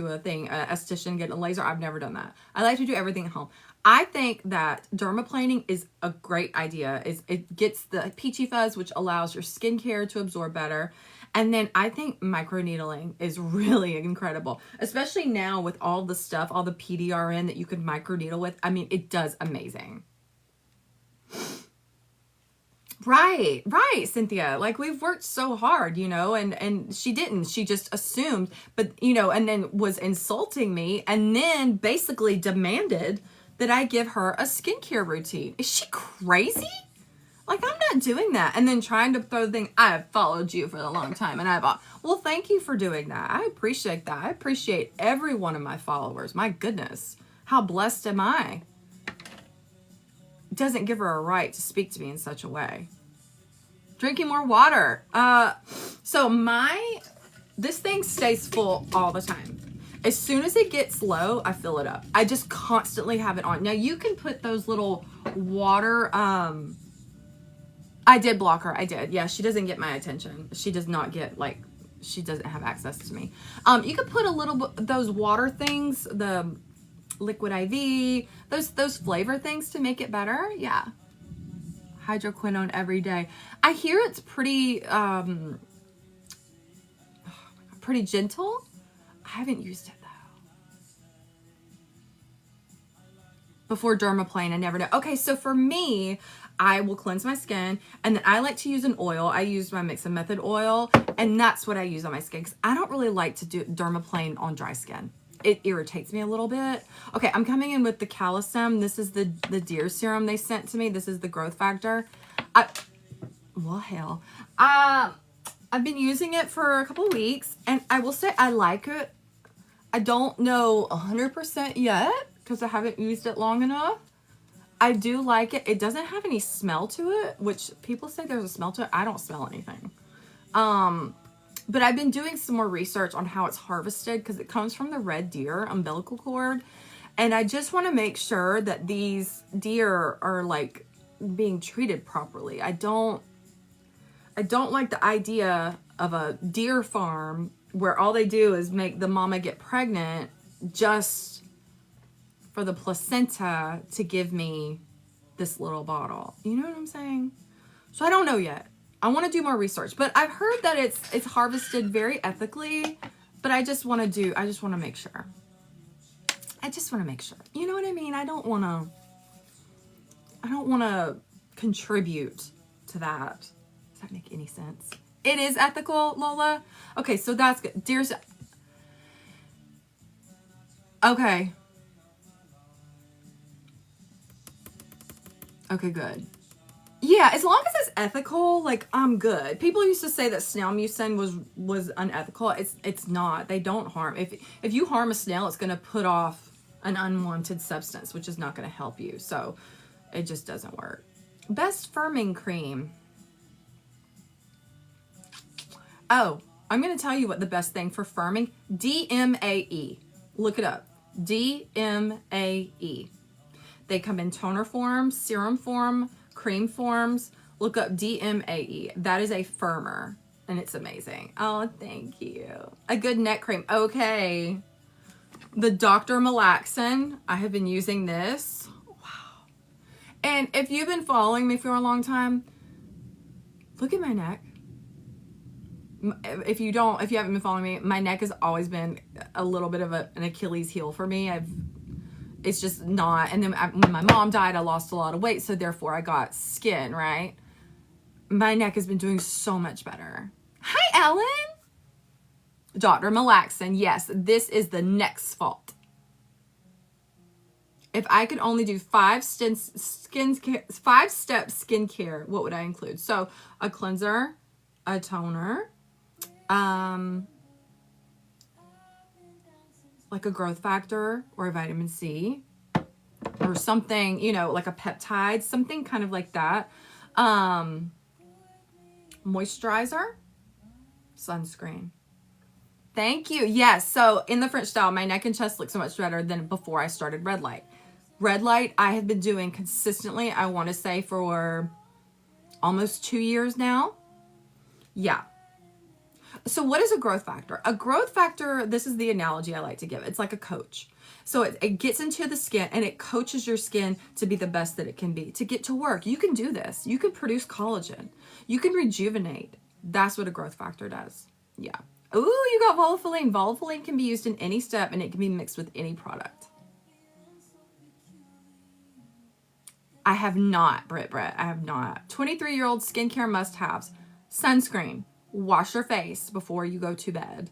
a thing, a esthetician, getting a laser. I've never done that. I like to do everything at home. I think that dermaplaning is a great idea. It gets the peachy fuzz, which allows your skincare to absorb better. And then I think microneedling is really incredible, especially now with all the stuff, all the PDRN that you can microneedle with. I mean, it does amazing. Right, Cynthia. Like, we've worked so hard, you know, and she didn't. She just assumed, but, you know, and then was insulting me and then basically demanded that I give her a skincare routine. Is she crazy? Like, I'm not doing that. And then trying to throw the thing, I've followed you for a long time. And well, thank you for doing that. I appreciate that. I appreciate every one of my followers. My goodness. How blessed am I? Doesn't give her a right to speak to me in such a way. Drinking more water. So this thing stays full all the time. As soon as it gets low, I fill it up. I just constantly have it on. Now you can put those little water, I did block her. I did. Yeah, she doesn't get my attention. She does not get, like, she doesn't have access to me. You could put a little bit, those water things, the liquid IV, those flavor things to make it better. Yeah. Hydroquinone every day. I hear it's pretty, pretty gentle. I haven't used it though. Before dermaplane, I never know. Okay, so for me, I will cleanse my skin, and then I like to use an oil. I use my Mixon Method oil, and that's what I use on my skin because I don't really like to do dermaplane on dry skin. It irritates me a little bit. Okay, I'm coming in with the Calisem. This is the deer serum they sent to me. This is the growth factor. Well, hell. I've been using it for a couple weeks, and I will say I like it. I don't know 100% yet because I haven't used it long enough. I do like it. It doesn't have any smell to it, which people say there's a smell to it. I don't smell anything. But I've been doing some more research on how it's harvested because it comes from the red deer umbilical cord. And I just want to make sure that these deer are like being treated properly. I don't like the idea of a deer farm where all they do is make the mama get pregnant just for the placenta to give me this little bottle. You know what I'm saying? So I don't know yet. I want to do more research, but I've heard that it's harvested very ethically, but I just want to make sure. I just want to make sure. You know what I mean? I don't want to contribute to that. Does that make any sense? It is ethical, Lola. Okay, so that's good. Deer's. Okay. Okay, good. Yeah, as long as it's ethical, like, I'm good. People used to say that snail mucin was unethical. It's not. They don't harm. If you harm a snail, it's going to put off an unwanted substance, which is not going to help you. So it just doesn't work. Best firming cream. Oh, I'm going to tell you what the best thing for firming. DMAE. Look it up. DMAE. They come in toner form, serum form, cream forms. Look up DMAE. That is a firmer, and it's amazing. Oh, thank you. A good neck cream. Okay. The Dr. Malaxin. I have been using this. Wow. And if you've been following me for a long time, look at my neck. If you haven't been following me, my neck has always been a little bit of an Achilles heel for me. It's just not. And then when my mom died, I lost a lot of weight. So therefore I got skin, right? My neck has been doing so much better. Hi, Ellen. Dr. Malaxin. Yes, this is the next fault. If I could only do 5-step skincare, what would I include? So a cleanser, a toner, like a growth factor or a vitamin C or something, you know, like a peptide, something kind of like that. Moisturizer, sunscreen. Thank you. Yes. So in the French style, my neck and chest look so much better than before I started red light. Red light, I have been doing consistently, I want to say for almost 2 years now. Yeah. So what is a growth factor? A growth factor, this is the analogy I like to give. It's like a coach. So it gets into the skin and it coaches your skin to be the best that it can be, to get to work. You can do this. You can produce collagen. You can rejuvenate. That's what a growth factor does. Yeah. Ooh, you got volufoline. Volufoline can be used in any step and it can be mixed with any product. I have not, Britt. I have not. 23-year-old skincare must-haves. Sunscreen. Wash your face before you go to bed.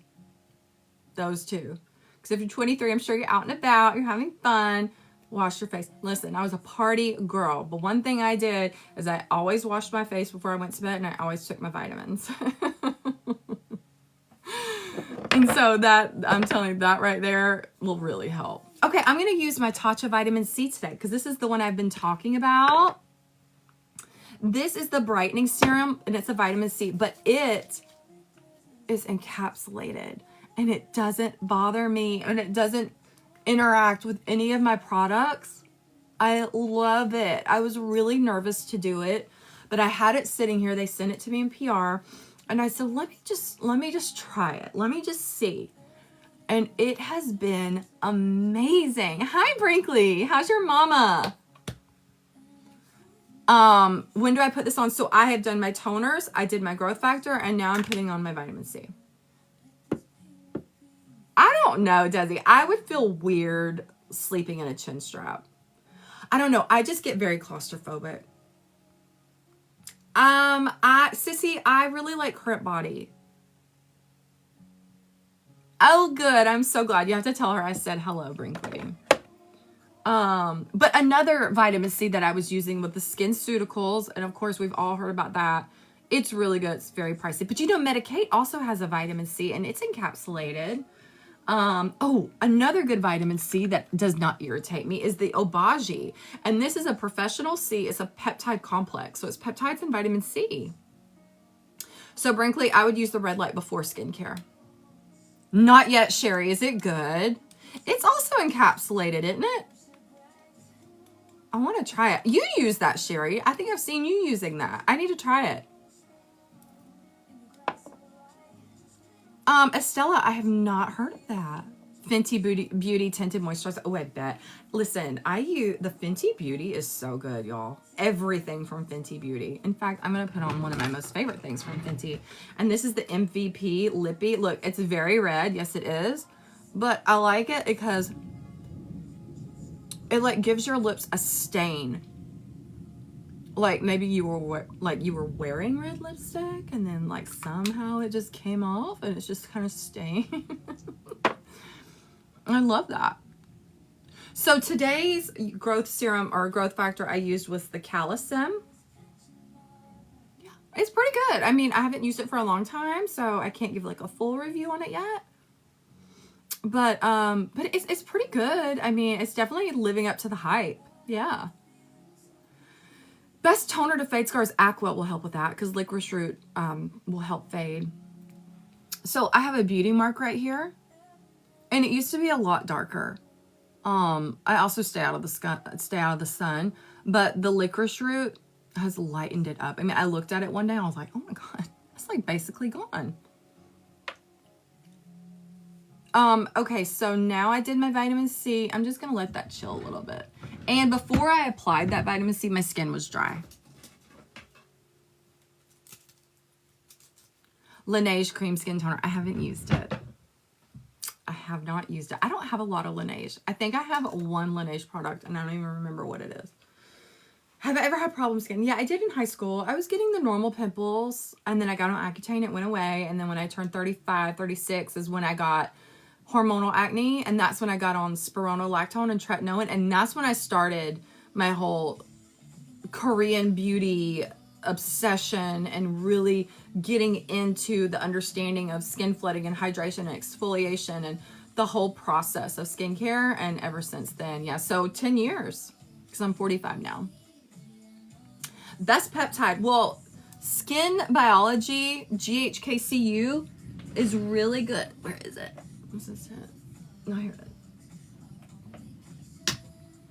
Those two. Because if you're 23, I'm sure you're out and about. You're having fun. Wash your face. Listen, I was a party girl. But one thing I did is I always washed my face before I went to bed. And I always took my vitamins. And so that, I'm telling you, that right there will really help. Okay, I'm going to use my Tatcha Vitamin C today because this is the one I've been talking about. This is the brightening serum and it's a vitamin C, but it is encapsulated and it doesn't bother me and it doesn't interact with any of my products. I love it. I was really nervous to do it, but I had it sitting here. They sent it to me in PR and I said, let me just try it. Let me just see. And it has been amazing. Hi, Brinkley. How's your mama? When do I put this on? So I have done my toners. I did my growth factor. And now I'm putting on my vitamin C. I don't know, Desi. I would feel weird sleeping in a chin strap. I don't know. I just get very claustrophobic. Sissy, I really like Current Body. Oh, good. I'm so glad. You have to tell her I said hello, Brinkley. But another vitamin C that I was using with the SkinCeuticals, and of course we've all heard about that. It's really good. It's very pricey. But you know, Medicate also has a vitamin C and it's encapsulated. Oh, another good vitamin C that does not irritate me is the Obagi. And this is a professional C. It's a peptide complex. So it's peptides and vitamin C. So Brinkley, I would use the red light before skincare. Not yet, Sherry. Is it good? It's also encapsulated, isn't it? I want to try it. You use that, Sherry. I think I've seen you using that. I need to try it. Estella, I have not heard of that. Fenty Beauty Tinted Moisturizer. Oh, I bet. Listen, the Fenty Beauty is so good, y'all. Everything from Fenty Beauty. In fact, I'm going to put on one of my most favorite things from Fenty. And this is the MVP Lippy. Look, it's very red. Yes, it is. But I like it because it like gives your lips a stain. Like maybe you were wearing red lipstick and then like somehow it just came off and it's just kind of stained. I love that. So today's growth serum or growth factor I used was the Calicem. Yeah, it's pretty good. I mean, I haven't used it for a long time, so I can't give like a full review on it yet. But it's pretty good. I mean, it's definitely living up to the hype. Yeah. Best toner to fade scars. Aqua will help with that because licorice root will help fade. So I have a beauty mark right here. And it used to be a lot darker. I also stay out of the sun, but the licorice root has lightened it up. I mean, I looked at it one day and I was like, oh my God, it's like basically gone. Okay, so now I did my vitamin C. I'm just going to let that chill a little bit. And before I applied that vitamin C, my skin was dry. Laneige Cream Skin Toner. I haven't used it. I have not used it. I don't have a lot of Laneige. I think I have one Laneige product and I don't even remember what it is. Have I ever had problem skin? Yeah, I did in high school. I was getting the normal pimples and then I got on Accutane. It went away. And then when I turned 35, 36 is when I got hormonal acne. And that's when I got on spironolactone and tretinoin. And that's when I started my whole Korean beauty obsession and really getting into the understanding of skin flooding and hydration and exfoliation and the whole process of skincare. And ever since then, yeah, so 10 years, because I'm 45 now. Best peptide. Well, Skin Biology, GHKCU, is really good. Where is it? What's this at? No, here it is.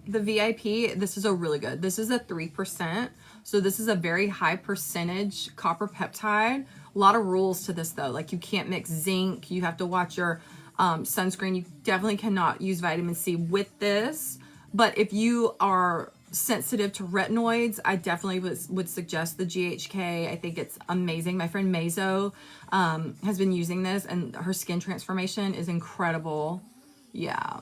The VIP, this is a really good. This is a 3%. So this is a very high percentage copper peptide. A lot of rules to this though. Like you can't mix zinc. You have to watch your sunscreen. You definitely cannot use vitamin C with this. But if you are sensitive to retinoids, I definitely would suggest the GHK. I think it's amazing. My friend Mazo has been using this and her skin transformation is incredible. Yeah.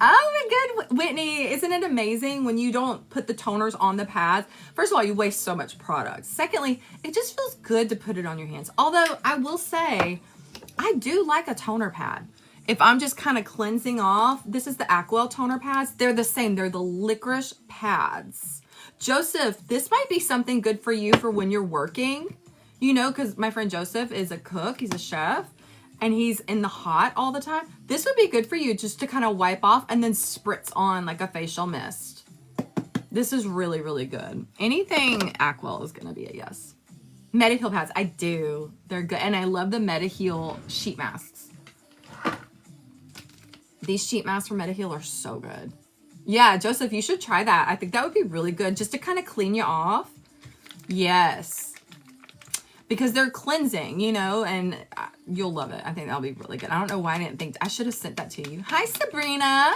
Oh my good, Whitney, isn't it amazing when you don't put the toners on the pads? First of all, you waste so much product. Secondly, it just feels good to put it on your hands. Although I will say, I do like a toner pad. If I'm just kind of cleansing off, this is the Aquel toner pads. They're the same. They're the licorice pads. Joseph, this might be something good for you for when you're working, you know, because my friend Joseph is a cook. He's a chef and he's in the hot all the time. This would be good for you just to kind of wipe off and then spritz on like a facial mist. This is really, really good. Anything Aquel is going to be a yes. MetaHeal pads, I do. They're good. And I love the MetaHeal sheet masks. These sheet masks from MetaHeal are so good. Yeah, Joseph, you should try that. I think that would be really good just to kind of clean you off. Yes. Because they're cleansing, you know, and you'll love it. I think that'll be really good. I don't know why I didn't think. I should have sent that to you. Hi, Sabrina.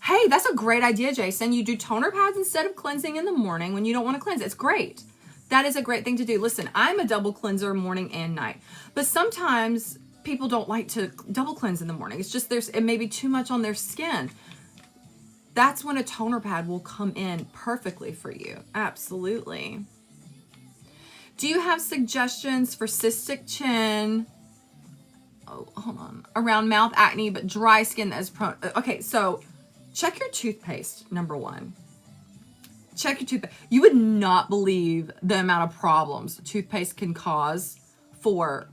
Hey, that's a great idea, Jason. You do toner pads instead of cleansing in the morning when you don't want to cleanse. It's great. That is a great thing to do. Listen, I'm a double cleanser morning and night. But sometimes people don't like to double cleanse in the morning. It's just it may be too much on their skin. That's when a toner pad will come in perfectly for you. Absolutely. Do you have suggestions for cystic chin? Oh, hold on. Around mouth acne, but dry skin that is prone. Okay, so check your toothpaste, number one. Check your toothpaste. You would not believe the amount of problems toothpaste can cause for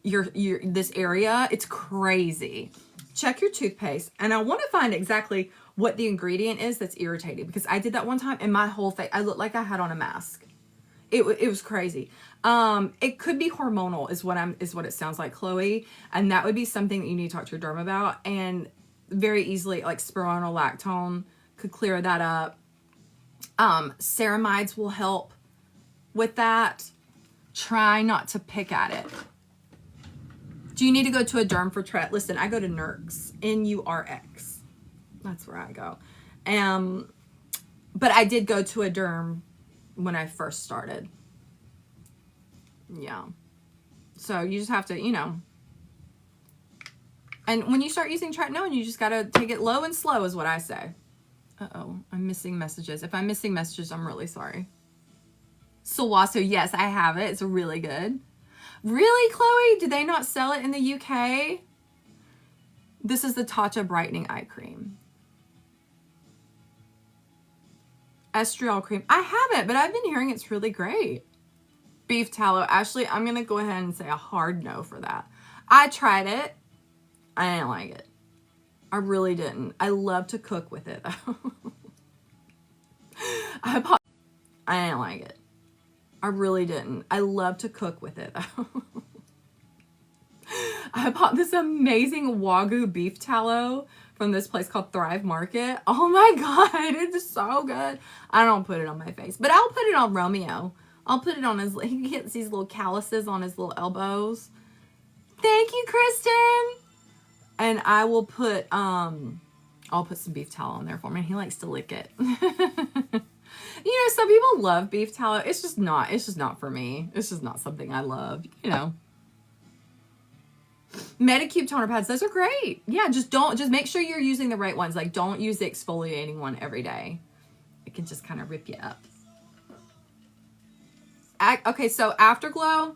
this area. It's crazy. Check your toothpaste. And I want to find exactly what the ingredient is that's irritating, because I did that one time and my whole face, I looked like I had on a mask. It was crazy. It could be hormonal is what it sounds like, Chloe. And that would be something that you need to talk to your derm about. And very easily, like spironolactone could clear that up. Ceramides will help with that. Try not to pick at it. Do you need to go to a derm for Tret? Listen, I go to Nurx, N-U-R-X. That's where I go. But I did go to a derm when I first started. Yeah. So you just have to, you know. And when you start using tretinoin, you just got to take it low and slow is what I say. Uh-oh, I'm missing messages. If I'm missing messages, I'm really sorry. Sawaso, yes, I have it. It's really good. Really, Chloe? Do they not sell it in the UK? This is the Tatcha Brightening Eye Cream. Estriol cream. I have it, but I've been hearing it's really great. Beef tallow. Ashley, I'm going to go ahead and say a hard no for that. I tried it. I didn't like it. I really didn't. I love to cook with it, though. I didn't like it. I really didn't. I love to cook with it, though. I bought this amazing Wagyu beef tallow from this place called Thrive Market. Oh my God, it's so good. I don't put it on my face, but I'll put it on Romeo. I'll put it on he gets these little calluses on his little elbows. Thank you, Kristen. And I will put, I'll put some beef tallow on there for him. He likes to lick it. You know, some people love beef tallow. It's just not for me. It's just not something I love, you know. Medicube toner pads, those are great. Yeah, just make sure you're using the right ones. Like, don't use the exfoliating one every day. It can just kind of rip you up. Okay, so Afterglow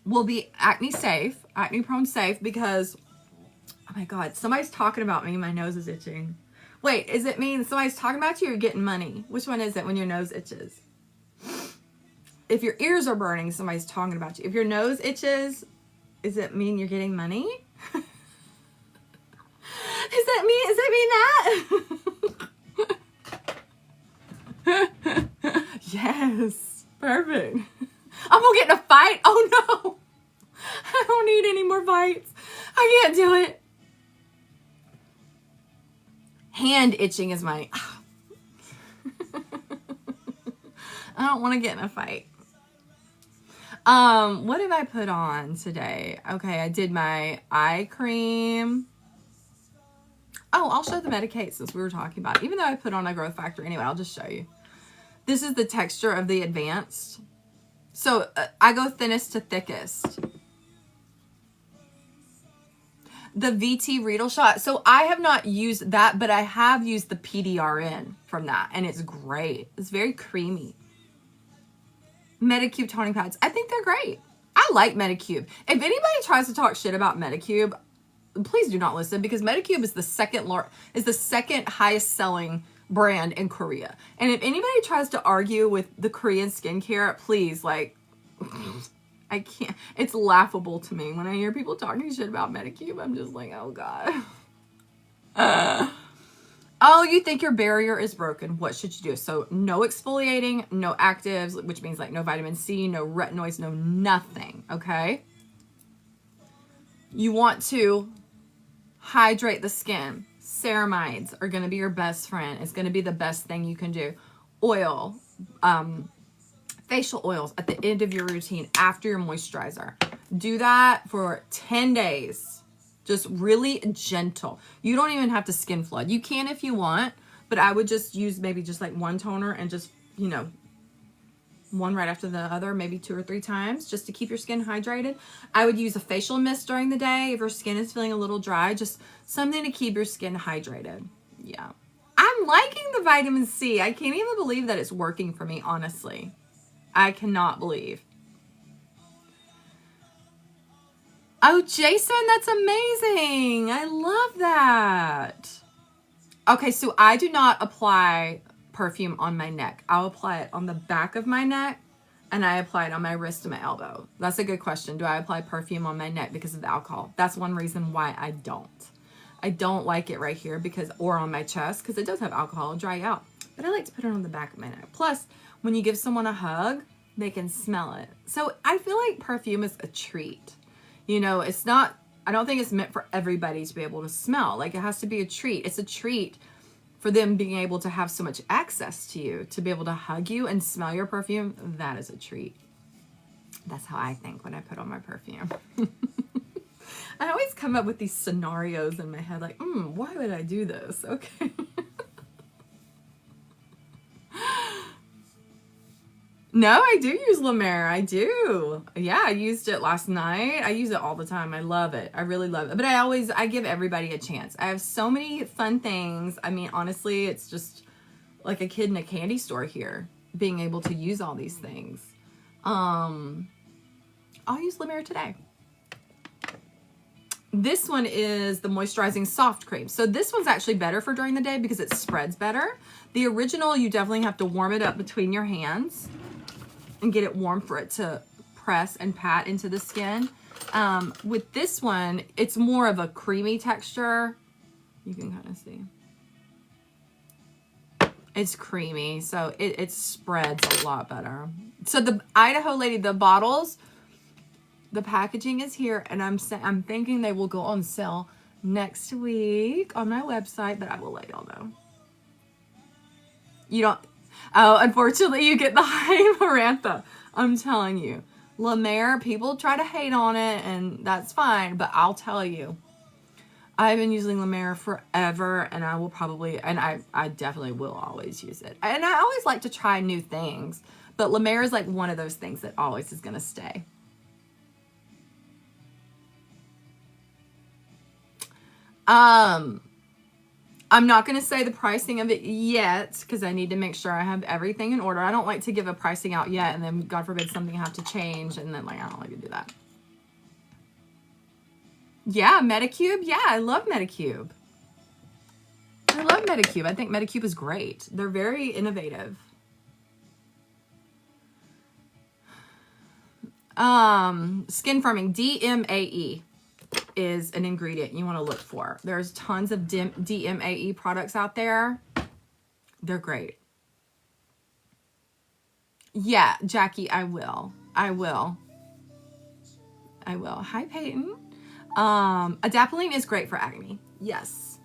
will be acne prone safe, because, oh my God, somebody's talking about me. My nose is itching. Wait, is it mean somebody's talking about you or getting money? Which one is it when your nose itches? If your ears are burning, somebody's talking about you. If your nose itches, does it mean you're getting money? Does that mean that? Yes. Perfect. I'm gonna get in a fight. Oh no. I don't need any more fights. I can't do it. Hand itching is my... I don't want to get in a fight. What did I put on today? Okay, I did my eye cream. Oh, I'll show the Medicate since we were talking about it. Even though I put on a growth factor anyway, I'll just show you. This is the texture of the advanced. So I go thinnest to thickest. The VT Riedel shot. So I have not used that, but I have used the PDRN from that, and it's great. It's very creamy. Medicube toning pads. I think they're great. I like Medicube. If anybody tries to talk shit about Medicube, please do not listen, because Medicube is the second highest selling brand in Korea. And if anybody tries to argue with the Korean skincare, please, like, I can't. It's laughable to me when I hear people talking shit about Medicube. I'm just like, oh God. Oh, you think your barrier is broken. What should you do? So no exfoliating, no actives, which means like no vitamin C, no retinoids, no nothing, okay? You want to hydrate the skin. Ceramides are going to be your best friend. It's going to be the best thing you can do. Oil, facial oils at the end of your routine after your moisturizer. Do that for 10 days. Just really gentle. You don't even have to skin flood. You can if you want, but I would just use maybe just like one toner and just, you know, one right after the other, maybe 2 or 3 times just to keep your skin hydrated. I would use a facial mist during the day if your skin is feeling a little dry, just something to keep your skin hydrated. Yeah. I'm liking the vitamin C. I can't even believe that it's working for me, honestly. I cannot believe. Oh, Jason, that's amazing. I love that. Okay, so I do not apply perfume on my neck. I'll apply it on the back of my neck, and I apply it on my wrist and my elbow. That's a good question. Do I apply perfume on my neck because of the alcohol? That's one reason why I don't. I don't like it right here or on my chest because it does have alcohol and dry out. But I like to put it on the back of my neck. Plus, when you give someone a hug, they can smell it. So I feel like perfume is a treat. You know, it's not, I don't think it's meant for everybody to be able to smell. Like, it has to be a treat. It's a treat for them being able to have so much access to you, to be able to hug you and smell your perfume. That is a treat. That's how I think when I put on my perfume. I always come up with these scenarios in my head, like, why would I do this? Okay. No, I do use La Mer. I do. Yeah, I used it last night. I use it all the time. I love it. I really love it. But I give everybody a chance. I have so many fun things. I mean, honestly, it's just like a kid in a candy store here, being able to use all these things. I'll use La Mer today. This one is the moisturizing soft cream. So this one's actually better for during the day because it spreads better. The original, you definitely have to warm it up between your hands and get it warm for it to press and pat into the skin. With this one, it's more of a creamy texture. You can kind of see. It's creamy, so it spreads a lot better. So the Idaho Lady, the bottles, the packaging is here, and I'm thinking they will go on sale next week on my website, but I will let y'all know. You don't... Oh, unfortunately, you get the high Marantha. I'm telling you. La Mer, people try to hate on it, and that's fine, but I'll tell you. I've been using La Mer forever, and I will probably... And I definitely will always use it. And I always like to try new things, but La Mer is like one of those things that always is going to stay. I'm not going to say the pricing of it yet because I need to make sure I have everything in order. I don't like to give a pricing out yet and then, God forbid, something have to change and then, like, I don't like to do that. Yeah, Medicube. Yeah, I love Medicube. I I love Medicube. I think Medicube is great. They're very innovative. Skin firming, DMAE is an ingredient you want to look for. There's tons of DMAE products out there. They're great. Yeah, Jackie, I will. Hi, Peyton. Adapalene is great for acne. Yes.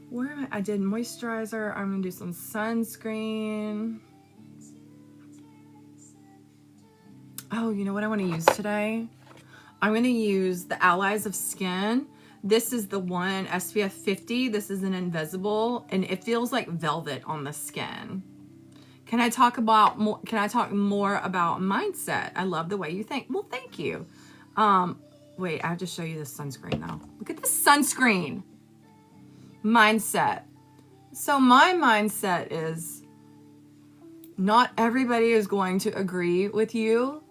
Where am I? I did moisturizer. I'm going to do some sunscreen. Oh, you know what I want to use today? I'm going to use the Allies of Skin. This is the one, SPF 50. This is an invisible, and it feels like velvet on the skin. Can I talk more about mindset? I love the way you think. Well, thank you. Wait, I have to show you this sunscreen though. Look at this sunscreen. Mindset. So my mindset is not everybody is going to agree with you.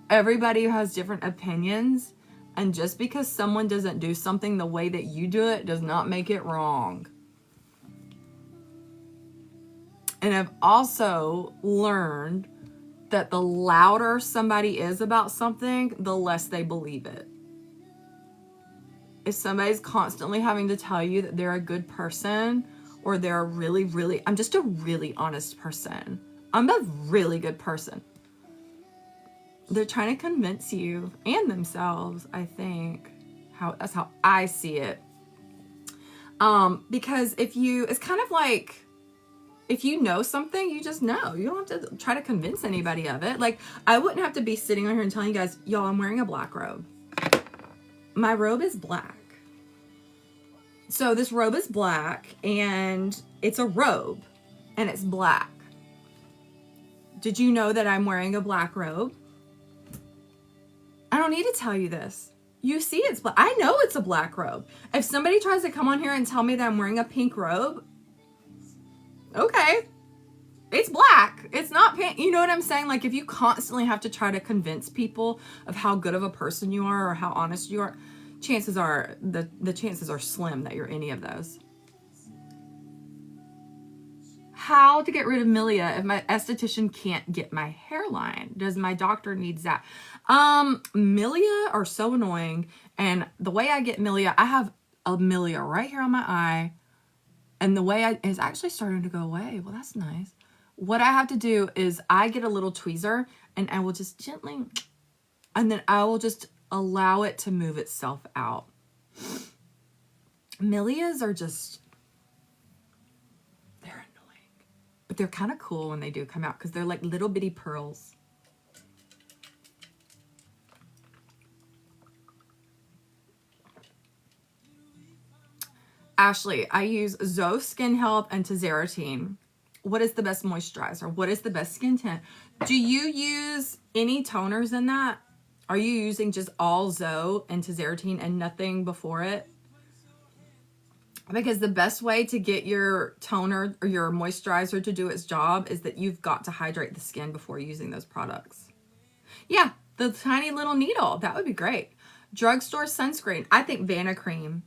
Everybody has different opinions. And just because someone doesn't do something the way that you do it does not make it wrong. And I've also learned that the louder somebody is about something, the less they believe it. If somebody's constantly having to tell you that they're a good person, or they're I'm just a really honest person. I'm a really good person. They're trying to convince you and themselves, I think. That's how I see it. Because it's kind of like, if you know something, you just know. You don't have to try to convince anybody of it. Like, I wouldn't have to be sitting over here and telling you guys, y'all, I'm wearing a black robe. My robe is black. So this robe is black, and it's a robe, and it's black. Did you know that I'm wearing a black robe? I don't need to tell you this. You see it's black. I know it's a black robe. If somebody tries to come on here and tell me that I'm wearing a pink robe, okay, it's black. It's not pink. You know what I'm saying? Like, if you constantly have to try to convince people of how good of a person you are or how honest you are, chances are, the chances are slim that you're any of those. How to get rid of milia if my esthetician can't get my hairline? Does my doctor needs that? Milia are so annoying. And the way I get milia, I have a milia right here on my eye. And the way is actually starting to go away. Well, that's nice. What I have to do is I get a little tweezer, and I will just gently, and then I will just allow it to move itself out. Milias are just, they're annoying. But they're kind of cool when they do come out because they're like little bitty pearls. Ashley, I use Zoe Skin Health and Tazarotene. What is the best moisturizer? What is the best skin tint? Do you use any toners in that? Are you using just all Zoe and Tazarotene and nothing before it? Because the best way to get your toner or your moisturizer to do its job is that you've got to hydrate the skin before using those products. Yeah, the tiny little needle. That would be great. Drugstore sunscreen. I think Vanacream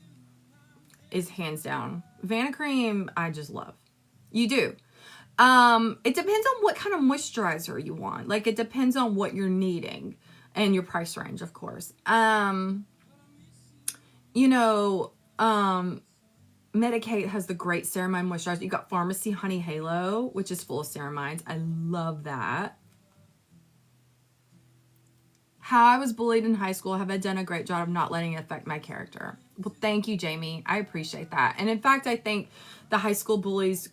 is hands down. Vanacream, I just love. You do. It depends on what kind of moisturizer you want. Like, it depends on what you're needing and your price range, of course. Medicate has the great ceramide moisturizer. You got Pharmacy Honey Halo, which is full of ceramides. I love that. How I was bullied in high school. Have I done a great job of not letting it affect my character? Well, thank you, Jamie. I appreciate that. And in fact, I think the high school bullies,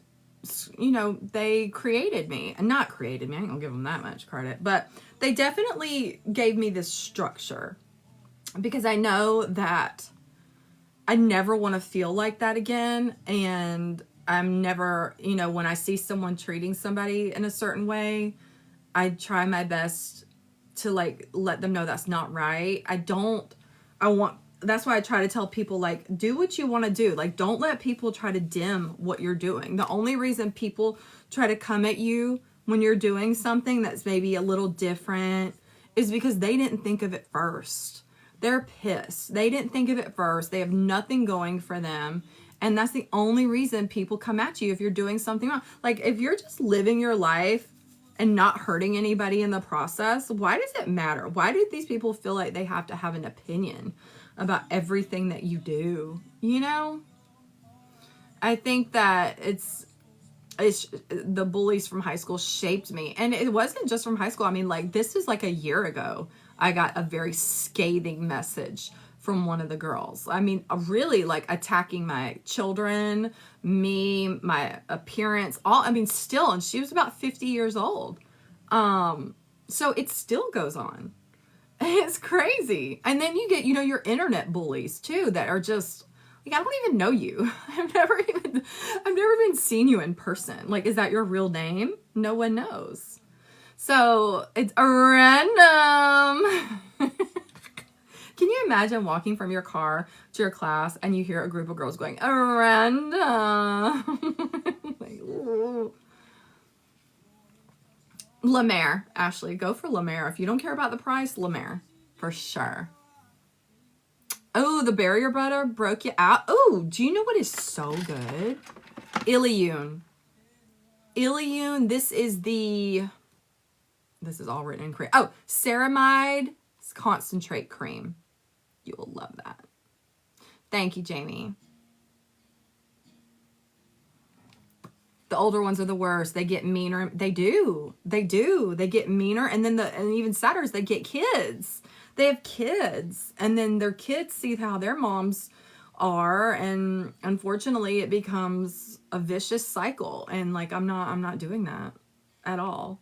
they created me. And not created me. I ain't gonna give them that much credit. But they definitely gave me this structure. Because I know that I never want to feel like that again. And I'm never, when I see someone treating somebody in a certain way, I try my best to let them know that's not right. That's why I try to tell people, do what you want to do. Don't let people try to dim what you're doing. The only reason people try to come at you when you're doing something that's maybe a little different is because they didn't think of it first. They're pissed. They didn't think of it first. They have nothing going for them. And that's the only reason people come at you if you're doing something wrong. Like if you're just living your life and not hurting anybody in the process, why does it matter? Why do these people feel like they have to have an opinion about everything that you do? You know? I think that it's the bullies from high school shaped me. And it wasn't just from high school. I mean, like, this was like a year ago. I got a very scathing message from one of the girls. I mean, really like attacking my children, me, my appearance, all, I mean, still, and she was about 50 years old. So it still goes on. It's crazy. And then you get, you know, your internet bullies too, that are just, like, I don't even know you. I've never even seen you in person. Like, is that your real name? No one knows. So it's a random. Can you imagine walking from your car to your class and you hear a group of girls going, a random? Like, La Mer, Ashley, go for La Mer. If you don't care about the price, La Mer, for sure. Oh, the barrier butter broke you out. Oh, do you know what is so good? Ilione. Ilione, this is all written in Korean. Oh, ceramide concentrate cream. You will love that. Thank you, Jamie. The older ones are the worst. They get meaner. They do. They get meaner. And then and even sadder is they get kids. They have kids. And then their kids see how their moms are. And unfortunately, it becomes a vicious cycle. And like, I'm not doing that at all.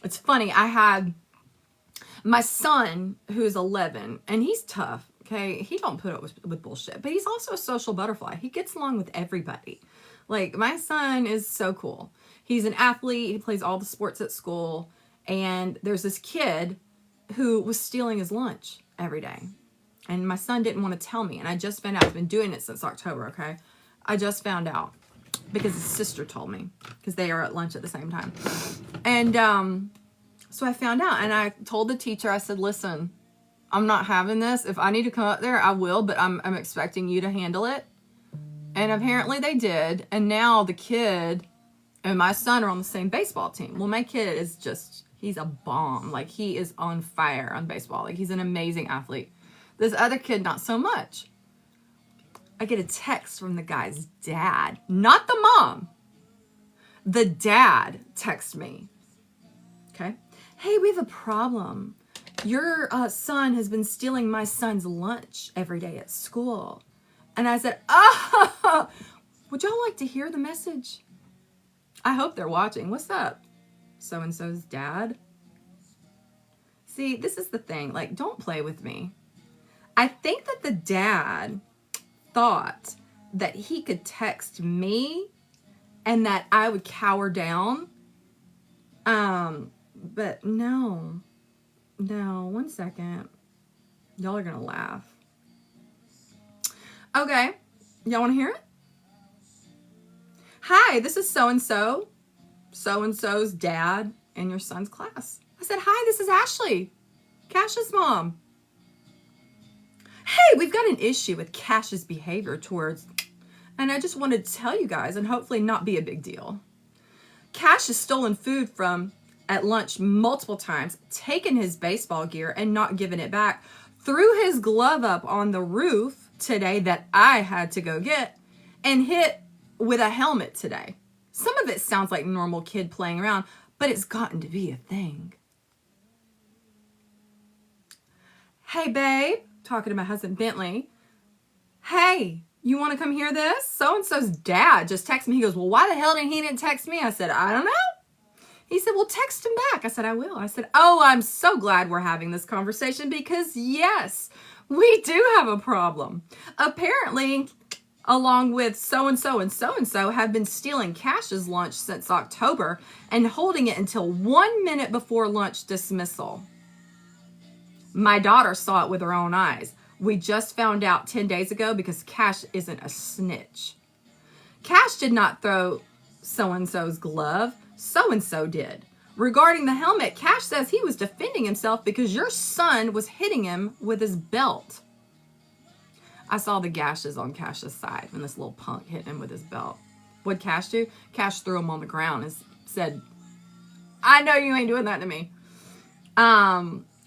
It's funny. I had my son, who's 11, and he's tough, okay? He don't put up with bullshit, but he's also a social butterfly. He gets along with everybody. Like, my son is so cool. He's an athlete. He plays all the sports at school. And there's this kid who was stealing his lunch every day. And my son didn't want to tell me. And I just found out. He's been doing it since October, okay? I just found out because his sister told me because they are at lunch at the same time. And, so I found out, and I told the teacher, I said, listen, I'm not having this. If I need to come up there, I will, but I'm expecting you to handle it. And apparently they did. And now the kid and my son are on the same baseball team. Well, my kid is just, he's a bomb. Like, he is on fire on baseball. Like, he's an amazing athlete. This other kid, not so much. I get a text from the guy's dad, not the mom. The dad texts me. Okay. Hey, we have a problem. Your son has been stealing my son's lunch every day at school. And I said, oh, would y'all like to hear the message? I hope they're watching. What's up? So-and-so's dad. See, this is the thing. Like, don't play with me. I think that the dad thought that he could text me and that I would cower down. But no, one second. Y'all are going to laugh. Okay. Y'all want to hear it? Hi, this is so-and-so, so-and-so's dad in your son's class. I said, hi, this is Ashley, Cash's mom. Hey, we've got an issue with Cash's behavior towards, and I just wanted to tell you guys and hopefully not be a big deal. Cash has stolen food from at lunch multiple times, taken his baseball gear and not given it back, threw his glove up on the roof today that I had to go get, and hit with a helmet today. Some of it sounds like normal kid playing around, but it's gotten to be a thing. Hey, babe, talking to my husband, Bentley. Hey, you want to come hear this? So-and-so's dad just texted me. He goes, well, why the hell didn't he text me? I said, I don't know. He said, well, text him back. I said, I will. I said, oh, I'm so glad we're having this conversation because, yes, we do have a problem. Apparently, along with so-and-so and so-and-so have been stealing Cash's lunch since October and holding it until 1 minute before lunch dismissal. My daughter saw it with her own eyes. We just found out 10 days ago because Cash isn't a snitch. Cash did not throw so-and-so's glove. So-and-so did. Regarding the helmet, Cash says he was defending himself because your son was hitting him with his belt. I saw the gashes on Cash's side when this little punk hit him with his belt. What'd Cash do? Cash threw him on the ground and said, I know you ain't doing that to me.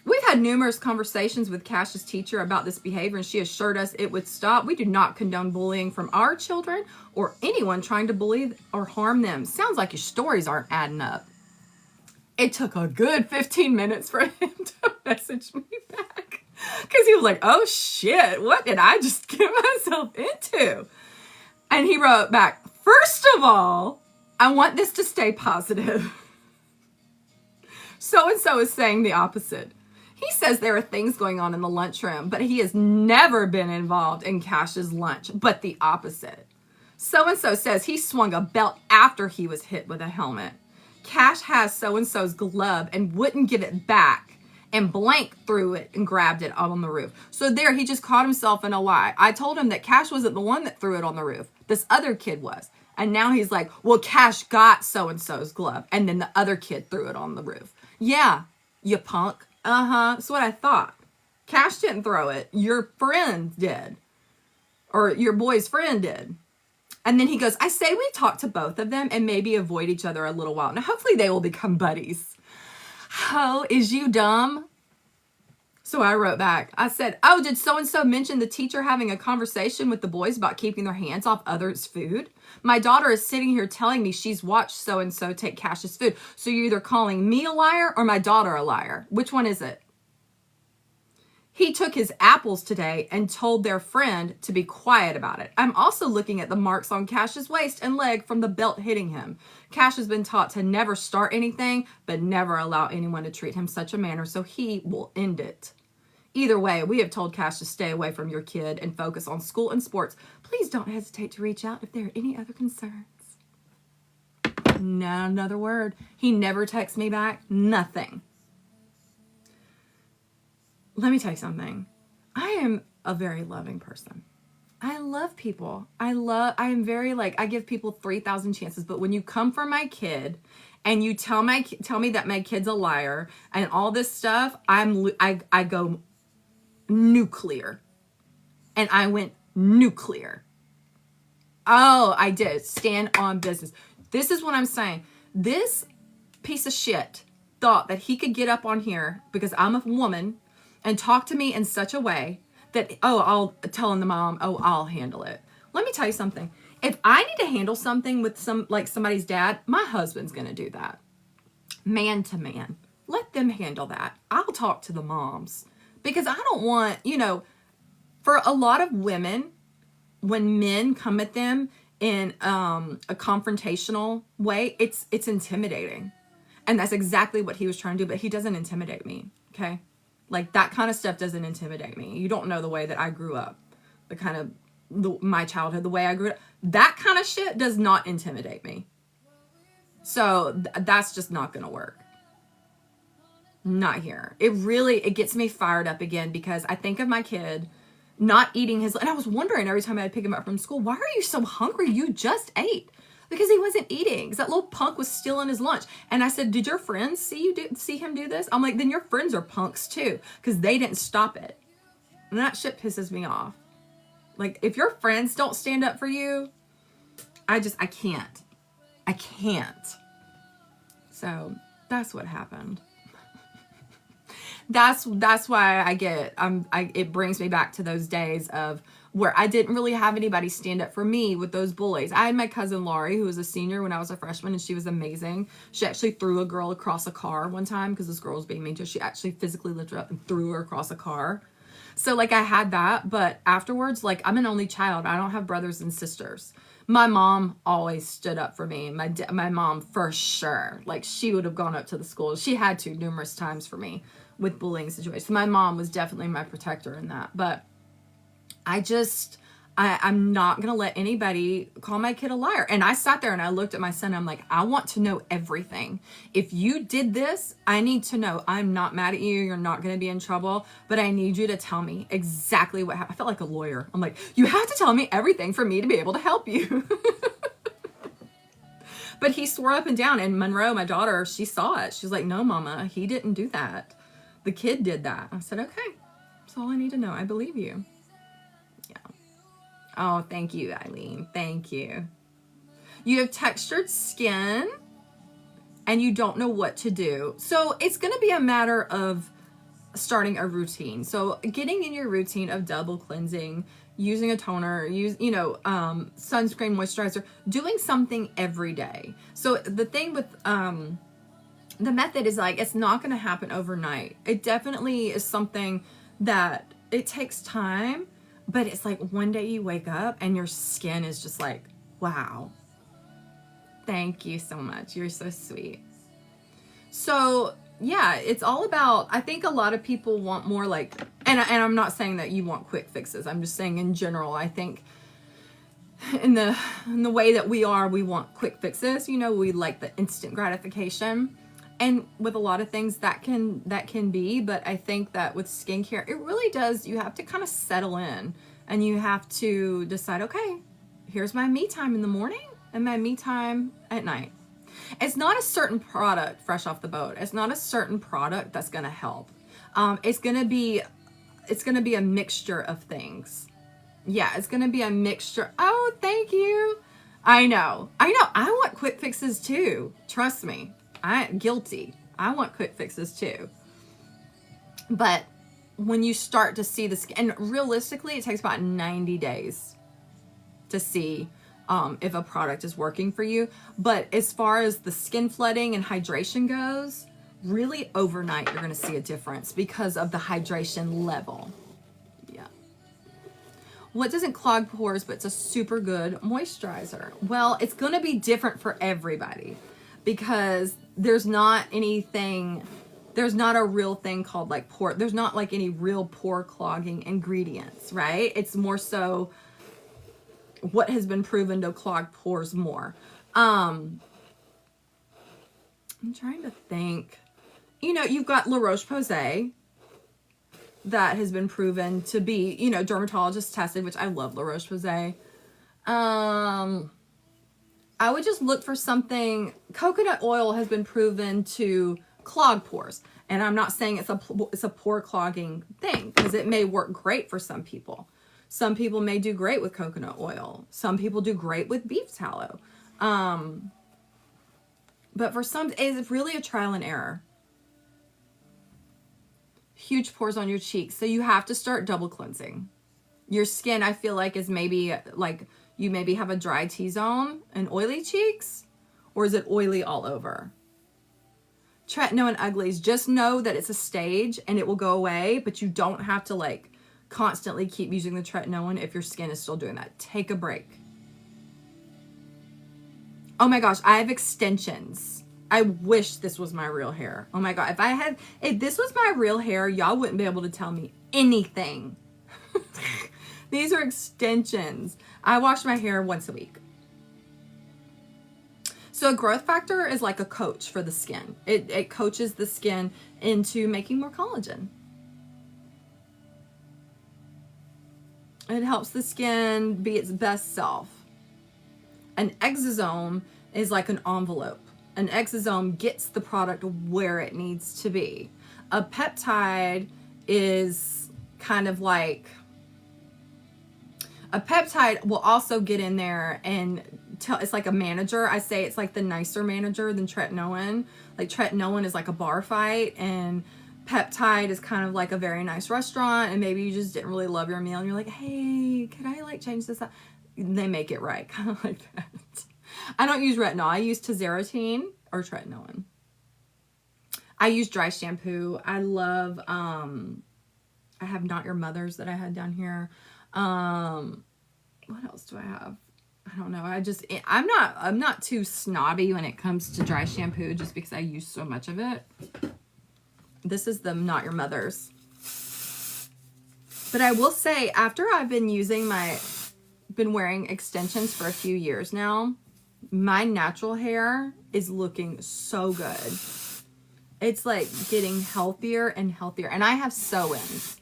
We've had numerous conversations with Cash's teacher about this behavior, and she assured us it would stop. We do not condone bullying from our children or anyone trying to bully or harm them. Sounds like your stories aren't adding up. It took a good 15 minutes for him to message me back because he was like, oh shit, what did I just get myself into? And he wrote back, first of all, I want this to stay positive. So-and-so is saying the opposite. He says there are things going on in the lunchroom, but he has never been involved in Cash's lunch, but the opposite. So-and-so says he swung a belt after he was hit with a helmet. Cash has so-and-so's glove and wouldn't give it back, and blank threw it and grabbed it on the roof. So there, he just caught himself in a lie. I told him that Cash wasn't the one that threw it on the roof. This other kid was. And now he's like, well, Cash got so-and-so's glove, and then the other kid threw it on the roof. Yeah, you punk. That's what I thought. Cash didn't throw it. Your friend did. Or your boy's friend did. And then he goes, I say we talk to both of them and maybe avoid each other a little while. Now, hopefully they will become buddies. Oh, is you dumb? So I wrote back. I said, oh, did so-and-so mention the teacher having a conversation with the boys about keeping their hands off others' food? My daughter is sitting here telling me she's watched so-and-so take Cash's food. So you're either calling me a liar or my daughter a liar. Which one is it? He took his apples today and told their friend to be quiet about it. I'm also looking at the marks on Cash's waist and leg from the belt hitting him. Cash has been taught to never start anything, but never allow anyone to treat him such a manner, so he will end it. Either way, we have told Cash to stay away from your kid and focus on school and sports. Please don't hesitate to reach out if there are any other concerns. Not another word. He never texts me back. Nothing. Let me tell you something. I am a very loving person. I love people. I am very I give people 3,000 chances. But when you come for my kid and you tell me that my kid's a liar and all this stuff, I go nuclear. And I went nuclear. Oh, I did. Stand on business. This is what I'm saying. This piece of shit thought that he could get up on here because I'm a woman and talk to me in such a way that, I'll tell the mom, I'll handle it. Let me tell you something. If I need to handle something with somebody's dad, my husband's going to do that. Man to man. Let them handle that. I'll talk to the moms because I don't want, for a lot of women, when men come at them in a confrontational way, it's intimidating. And that's exactly what he was trying to do, but he doesn't intimidate me, okay? That kind of stuff doesn't intimidate me. You don't know the way that I grew up, my childhood, the way I grew up. That kind of shit does not intimidate me. So that's just not going to work. Not here. It gets me fired up again because I think of my kid not eating and I was wondering every time I'd pick him up from school, why are you so hungry? You just ate. Because he wasn't eating. Because that little punk was stealing his lunch. And I said, did your friends see him do this? I'm like, then your friends are punks too. Because they didn't stop it. And that shit pisses me off. If your friends don't stand up for you, I can't. I can't. So that's what happened. That's why it brings me back to those days of where I didn't really have anybody stand up for me with those bullies. I had my cousin Laurie, who was a senior when I was a freshman, and she was amazing. She actually threw a girl across a car one time because this girl was being mean to her. She actually physically lifted her up and threw her across a car. So I had that, but afterwards, I'm an only child. I don't have brothers and sisters. My mom always stood up for me. My mom, for sure, she would have gone up to the school. She had to numerous times for me with bullying situations. My mom was definitely my protector in that, but I'm not going to let anybody call my kid a liar. And I sat there and I looked at my son. And I'm like, I want to know everything. If you did this, I need to know. I'm not mad at you. You're not going to be in trouble, but I need you to tell me exactly what happened. I felt like a lawyer. I'm like, you have to tell me everything for me to be able to help you. But he swore up and down. And Monroe, my daughter, she saw it. She's like, no, mama, he didn't do that. The kid did that. I said, okay, that's all I need to know. I believe you. Yeah. Oh, thank you, Eileen. Thank you. You have textured skin and you don't know what to do. So it's going to be a matter of starting a routine. So getting in your routine of double cleansing, using a toner, sunscreen, moisturizer, doing something every day. So the thing with the method is like, it's not going to happen overnight. It definitely is something that it takes time, but it's like one day you wake up and your skin is just like, wow. Thank you so much. You're so sweet. So yeah, it's all about, I think a lot of people want more like, and I'm not saying that you want quick fixes. I'm just saying in general, I think in the way that we want quick fixes. You know, we like the instant gratification. And with a lot of things that can be, but I think that with skincare, it really does, you have to kind of settle in and you have to decide, okay, here's my me time in the morning and my me time at night. It's not a certain product fresh off the boat. It's not a certain product that's going to help. It's going to be a mixture of things. Yeah, it's going to be a mixture. Oh, thank you. I know. I want quick fixes too. Trust me. I'm guilty. I want quick fixes too. But when you start to see the skin, and realistically, it takes about 90 days to see if a product is working for you. But as far as the skin flooding and hydration goes, really overnight, you're going to see a difference because of the hydration level. Yeah. What doesn't clog pores, but it's a super good moisturizer? Well, it's going to be different for everybody because there's not a real thing called like pore. There's not like any real pore clogging ingredients, right? It's more so what has been proven to clog pores more. I'm trying to think. You know, you've got La Roche-Posay that has been proven to be, you know, dermatologist tested, which I love La Roche-Posay. I would just look for something. Coconut oil has been proven to clog pores. And I'm not saying it's a pore clogging thing because it may work great for some people. Some people may do great with coconut oil. Some people do great with beef tallow. But for some, it's really a trial and error. Huge pores on your cheeks. So you have to start double cleansing. Your skin, I feel like, is maybe like you maybe have a dry T-zone and oily cheeks, or is it oily all over? Tretinoin uglies, just know that it's a stage and it will go away, but you don't have to like constantly keep using the tretinoin if your skin is still doing that. Take a break. Oh my gosh, I have extensions. I wish this was my real hair. Oh my God, if this was my real hair, y'all wouldn't be able to tell me anything. These are extensions. I wash my hair once a week. So a growth factor is like a coach for the skin. It coaches the skin into making more collagen. It helps the skin be its best self. An exosome is like an envelope. An exosome gets the product where it needs to be. A peptide is kind of like, a peptide will also get in there and it's like a manager. I say it's like the nicer manager than tretinoin. Like tretinoin is like a bar fight and peptide is kind of like a very nice restaurant, and maybe you just didn't really love your meal and you're like, hey, can I like change this up? They make it right, kind of like that. I don't use retinol. I use tazarotene or tretinoin. I use dry shampoo. I love, I have Not Your Mother's that I had down here. What else do I have? I don't know. I'm not too snobby when it comes to dry shampoo just because I use so much of it. This is the Not Your Mother's. But I will say, after I've been been wearing extensions for a few years now, my natural hair is looking so good. It's like getting healthier and healthier. And I have sew-ins.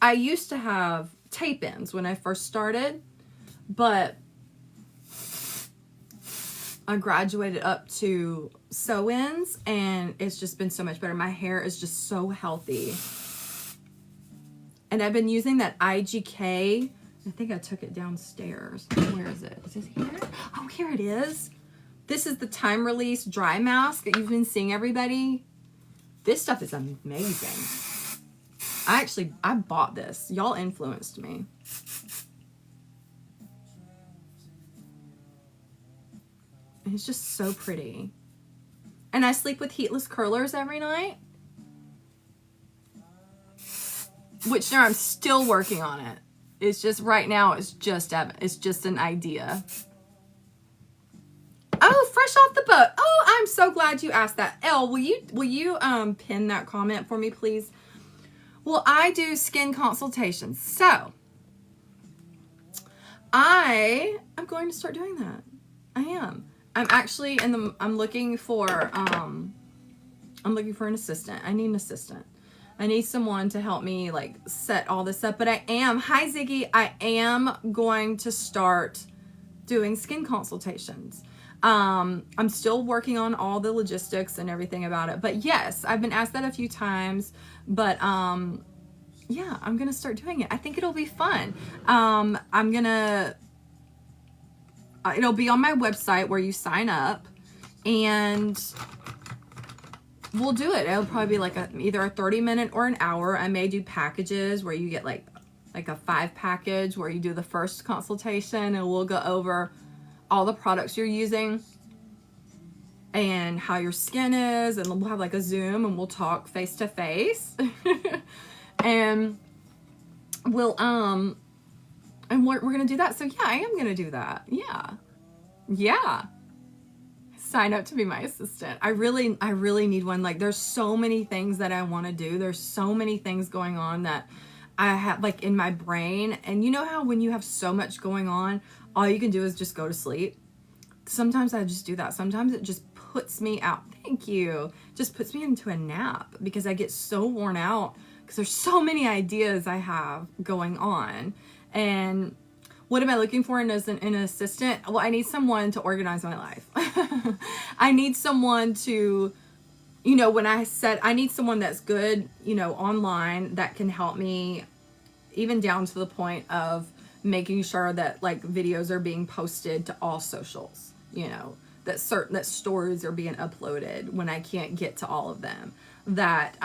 I used to have tape-ins when I first started, but I graduated up to sew-ins and it's just been so much better. My hair is just so healthy. And I've been using that IGK I think I took it downstairs. Where is it? Is it here? Oh, here it is. This is the time release dry mask that you've been seeing, everybody. This stuff is amazing. I bought this. Y'all influenced me. It's just so pretty. And I sleep with heatless curlers every night. Which now I'm still working on it. It's just right now it's just an idea. Oh, fresh off the boat. Oh, I'm so glad you asked that. Elle, will you pin that comment for me, please? Well, I do skin consultations. So I'm going to start doing that. I am. I'm actually I'm looking for an assistant. I need an assistant. I need someone to help me like set all this up. But hi Ziggy, I am going to start doing skin consultations. I'm still working on all the logistics and everything about it. But yes, I've been asked that a few times. But yeah, I'm gonna start doing it. I think it'll be fun. It'll be on my website where you sign up, and we'll do it. It'll probably be like either a 30-minute or an hour. I may do packages where you get like a 5 package where you do the first consultation, and we'll go over all the products you're using and how your skin is, and we'll have like a Zoom and we'll talk face to face. And we'll and we're gonna do that. So yeah, I am gonna do that. Yeah, sign up to be my assistant. I really need one. Like, there's so many things that I want to do. There's so many things going on that I have like in my brain. And you know how when you have so much going on, all you can do is just go to sleep? Sometimes I just do that. Sometimes it just puts me out. Thank you. Just puts me into a nap because I get so worn out because there's so many ideas I have going on. And what am I looking for in an assistant? Well, I need someone to organize my life. I need someone to, you know, when I said I need someone that's good, you know, online that can help me even down to the point of making sure that like videos are being posted to all socials, you know, that stories are being uploaded when I can't get to all of them, that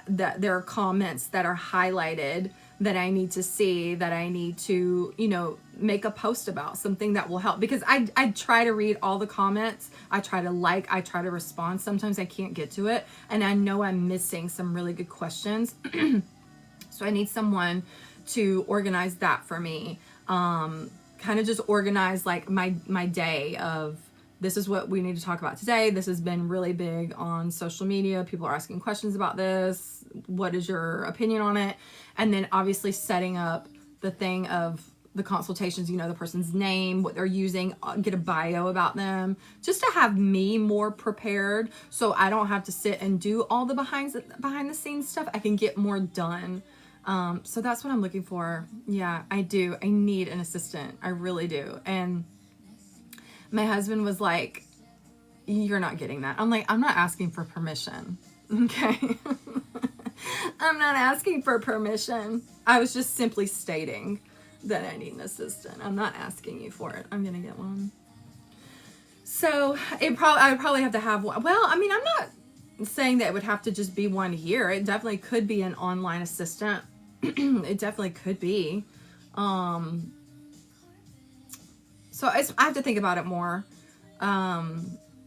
there are comments that are highlighted that I need to see, that I need to, you know, make a post about something that will help, because I try to read all the comments. I try to respond. Sometimes I can't get to it, and I know I'm missing some really good questions. So I need someone to organize that for me. Kind of just organize like my day of, this is what we need to talk about today. This has been really big on social media. People are asking questions about this. What is your opinion on it? And then obviously setting up the thing of the consultations, you know, the person's name, what they're using, get a bio about them, just to have me more prepared so I don't have to sit and do all the behind the scenes stuff. I can get more done. So that's what I'm looking for. Yeah, I do. I need an assistant. I really do. And my husband was like, you're not getting that. I'm like, I'm not asking for permission. Okay. I'm not asking for permission. I was just simply stating that I need an assistant. I'm not asking you for it. I'm going to get one. So I would probably have to have one. Well, I mean, I'm not saying that it would have to just be one here. It definitely could be an online assistant. It definitely could be. So I have to think about it more.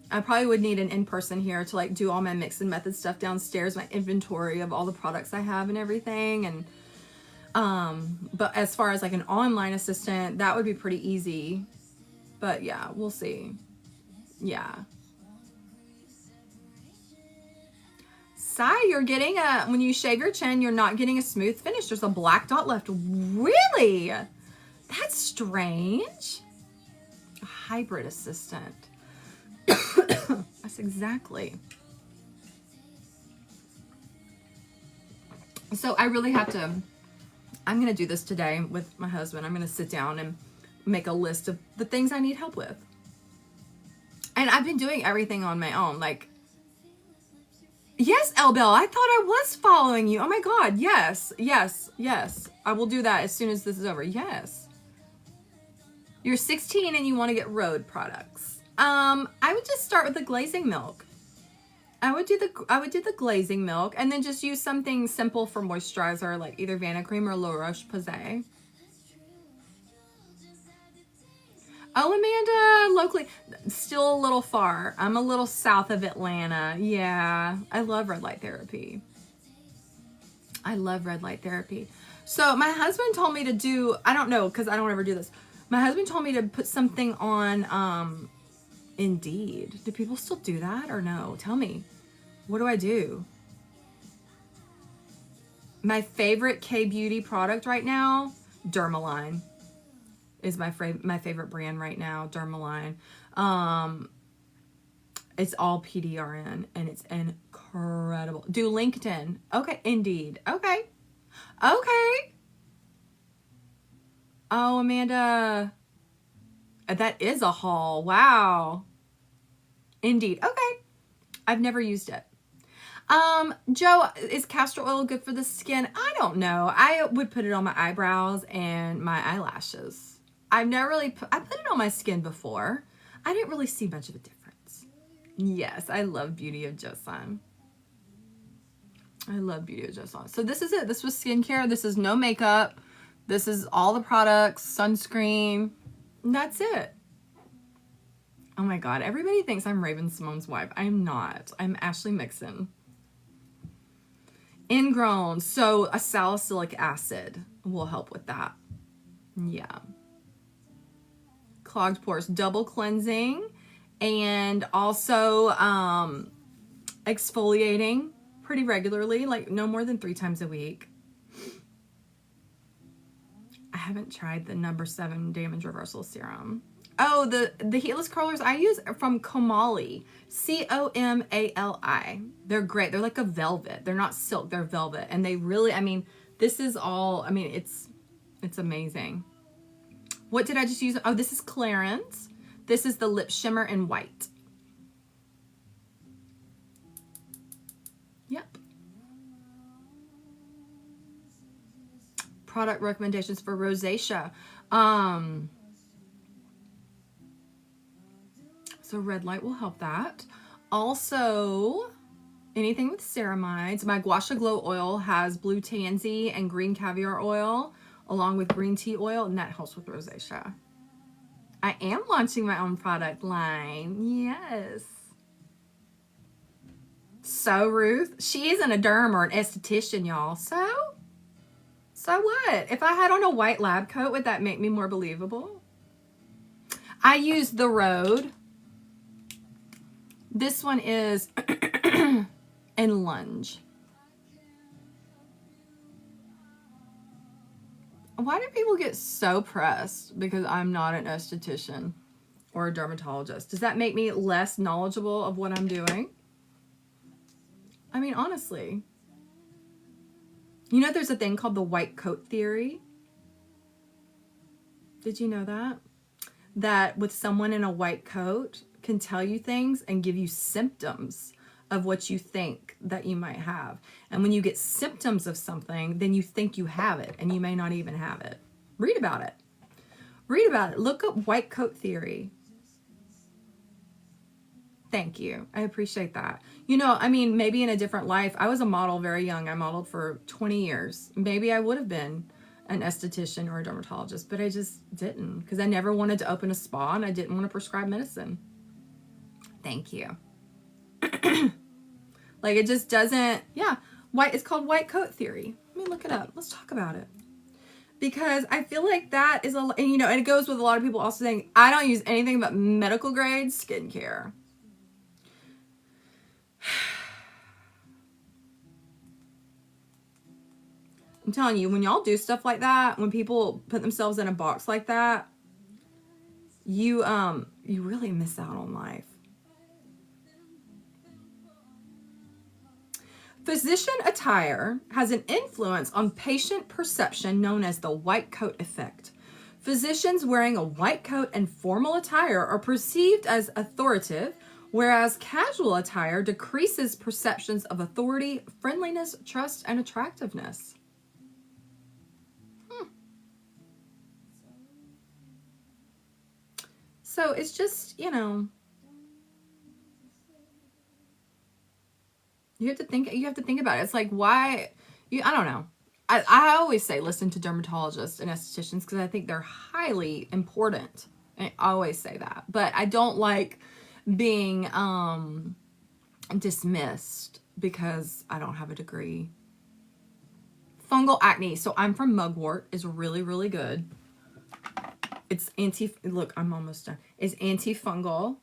I probably would need an in-person here to like do all my Mixon and Method stuff downstairs, my inventory of all the products I have and everything. And but as far as like an online assistant, that would be pretty easy. But yeah, we'll see. Yeah. Sai, you're getting when you shave your chin, you're not getting a smooth finish. There's a black dot left. Really? That's strange. A hybrid assistant. That's exactly. So I really have to, I'm going to do this today with my husband. I'm going to sit down and make a list of the things I need help with. And I've been doing everything on my own. Like, Yes, Elbel, I thought I was following you. Oh my God, yes, yes, yes. I will do that as soon as this is over. Yes. You're 16 and you want to get road products. I would just start with the glazing milk. I would do the glazing milk and then just use something simple for moisturizer, like either Vanicream or La Roche-Posay. Oh, Amanda, locally, still a little far. I'm a little south of Atlanta. Yeah, I love red light therapy. I love red light therapy. So my husband told me to do, I don't know, because I don't ever do this. My husband told me to put something on Indeed. Do people still do that or no? Tell me. What do I do? My favorite K-Beauty product right now, Dermaline. Is my favorite brand right now, Dermaline. It's all PDRN and it's incredible. Do LinkedIn. Okay, Indeed. Okay. Okay. Oh, Amanda. That is a haul. Wow. Indeed. Okay. I've never used it. Joe, is castor oil good for the skin? I don't know. I would put it on my eyebrows and my eyelashes. I've never really I put it on my skin before. I didn't really see much of a difference. Yes, I love Beauty of Joseon. I love Beauty of Joseon. So this is it. This was skincare. This is no makeup. This is all the products, sunscreen. And that's it. Oh my God. Everybody thinks I'm Raven Simone's wife. I'm not. I'm Ashley Mixon. Ingrown. So a salicylic acid will help with that. Yeah. Clogged pores, double cleansing, and also exfoliating pretty regularly, like no more than 3 times a week. I haven't tried the number 7 damage reversal serum. Oh, the heatless curlers I use are from Comali, Comali. They're great. They're like a velvet. They're not silk. They're velvet, and they really. I mean, this is all. I mean, it's amazing. What did I just use? Oh, this is Clarins. This is the lip shimmer in white. Yep. Product recommendations for rosacea. So red light will help that. Also, anything with ceramides. My Gua Sha Glow oil has blue tansy and green caviar oil, along with green tea oil, and that helps with rosacea. I am launching my own product line. Yes. So Ruth, she isn't a derm or an esthetician, y'all. So what? If I had on a white lab coat, would that make me more believable? I use the Rhode. This one is in Lunge. Why do people get so pressed because I'm not an esthetician or a dermatologist? Does that make me less knowledgeable of what I'm doing? I mean, honestly. You know, there's a thing called the white coat theory. Did you know that? That with someone in a white coat can tell you things and give you symptoms of what you think that you might have. And when you get symptoms of something, then you think you have it, and you may not even have it. Read about it. Read about it. Look up white coat theory. Thank you. I appreciate that. You know, I mean, maybe in a different life, I was a model very young. I modeled for 20 years. Maybe I would have been an esthetician or a dermatologist, but I just didn't, because I never wanted to open a spa and I didn't want to prescribe medicine. Thank you. Like, it just doesn't, yeah. It's called white coat theory. Let me look it up. Let's talk about it. Because I feel like that is and you know, and it goes with a lot of people also saying, I don't use anything but medical grade skincare. I'm telling you, when y'all do stuff like that, when people put themselves in a box like that, you really miss out on life. Physician attire has an influence on patient perception known as the white coat effect. Physicians wearing a white coat and formal attire are perceived as authoritative, Whereas casual attire decreases perceptions of authority, friendliness, trust, and attractiveness. So it's just, you know, you have to think about it. It's like, why, I don't know. I always say listen to dermatologists and estheticians because I think they're highly important. I always say that. But I don't like being dismissed because I don't have a degree. Fungal acne. So I'm from Mugwort. Is really, really good. It's look, I'm almost done. It's antifungal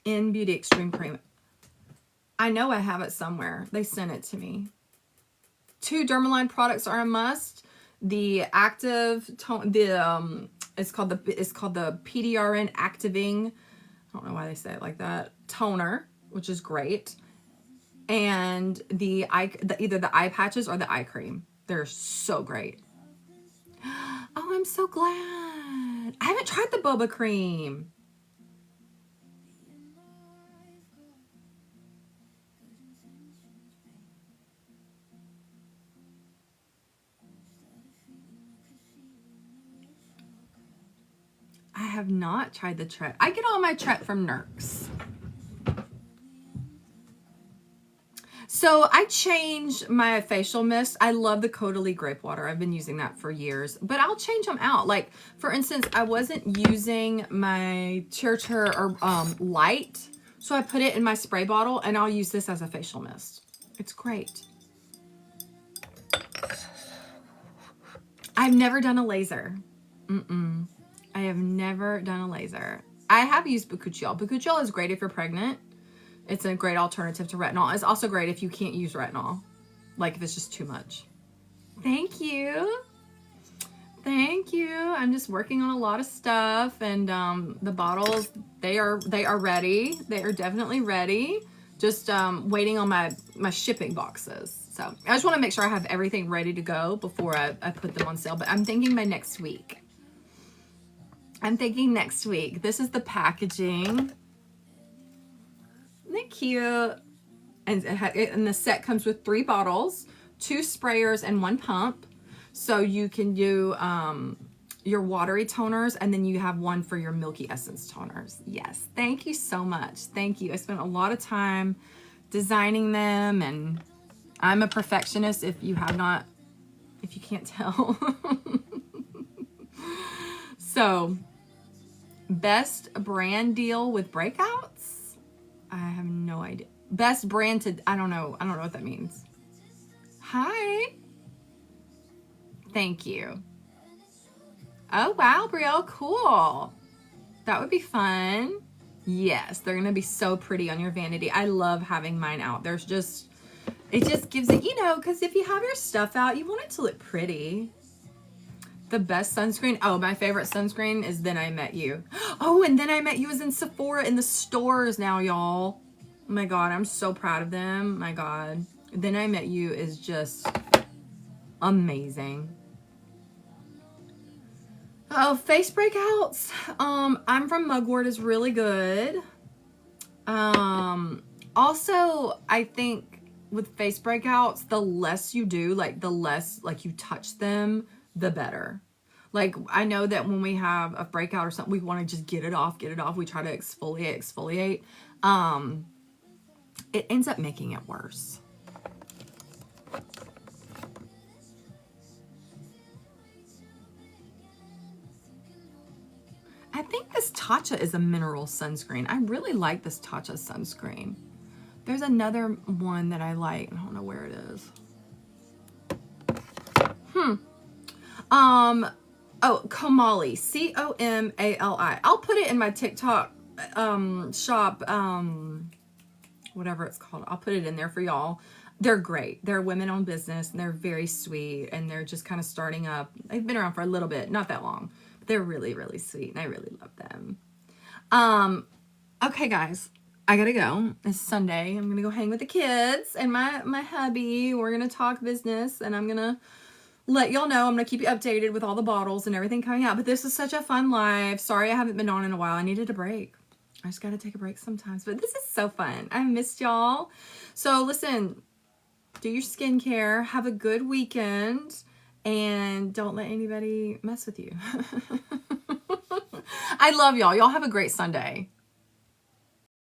in Beauty Extreme Cream. I know I have it somewhere. They sent it to me. 2 Dermaline products are a must. The active tone, it's called the PDRN activating. I don't know why they say it like that. Toner, which is great, and either the eye patches or the eye cream. They're so great. Oh, I'm so glad. I haven't tried the boba cream. I have not tried the Tret. I get all my Tret from Nurx. So I changed my facial mist. I love the Caudalie grape water. I've been using that for years, but I'll change them out. Like, for instance, I wasn't using my Tir or light, so I put it in my spray bottle, and I'll use this as a facial mist. It's great. I've never done a laser. I have never done a laser. I have used Bakuchiol. Bakuchiol is great if you're pregnant. It's a great alternative to retinol. It's also great if you can't use retinol, like if it's just too much. Thank you. Thank you. I'm just working on a lot of stuff, and the bottles, they are ready. They are definitely ready. Just waiting on my shipping boxes. So I just want to make sure I have everything ready to go before I put them on sale. But I'm thinking by next week. This is the packaging. Isn't it cute? And the set comes with 3 bottles, 2 sprayers, and 1 pump. So you can do your watery toners, and then you have one for your milky essence toners. Yes, thank you so much. Thank you. I spent a lot of time designing them, and I'm a perfectionist if you can't tell. So, best brand deal with breakouts? I have no idea. Best brand to, I don't know what that means. Hi. Thank you. Oh, wow, Brielle, cool. That would be fun. Yes, they're going to be so pretty on your vanity. I love having mine out. It just gives it, because if you have your stuff out, you want it to look pretty. The best sunscreen. Oh, my favorite sunscreen is Then I Met You. Oh, and Then I Met You is in Sephora in the stores now, y'all. Oh my God, I'm so proud of them. My God. Then I Met You is just amazing. Oh, face breakouts. I'm from Mugwort is really good. Also, I think with face breakouts, the less you do, the less you touch them, the better. Like, I know that when we have a breakout or something, we want to just get it off. We try to exfoliate. It ends up making it worse. I think this Tatcha is a mineral sunscreen. I really like this Tatcha sunscreen. There's another one that I like. I don't know where it is. Oh, Comali, C-O-M-A-L-I. I'll put it in my TikTok shop, whatever it's called. I'll put it in there for y'all. They're great. They're women-owned business, and they're very sweet, and they're just kind of starting up. They've been around for a little bit, not that long, but they're really, really sweet, and I really love them. Okay, guys, I gotta go. It's Sunday. I'm gonna go hang with the kids and my hubby. We're gonna talk business, and I'm gonna let y'all know. I'm going to keep you updated with all the bottles and everything coming out. But this is such a fun live. Sorry I haven't been on in a while. I needed a break. I just got to take a break sometimes, but this is so fun. I missed y'all. So listen, do your skincare, have a good weekend, and don't let anybody mess with you. I love y'all. Y'all have a great Sunday.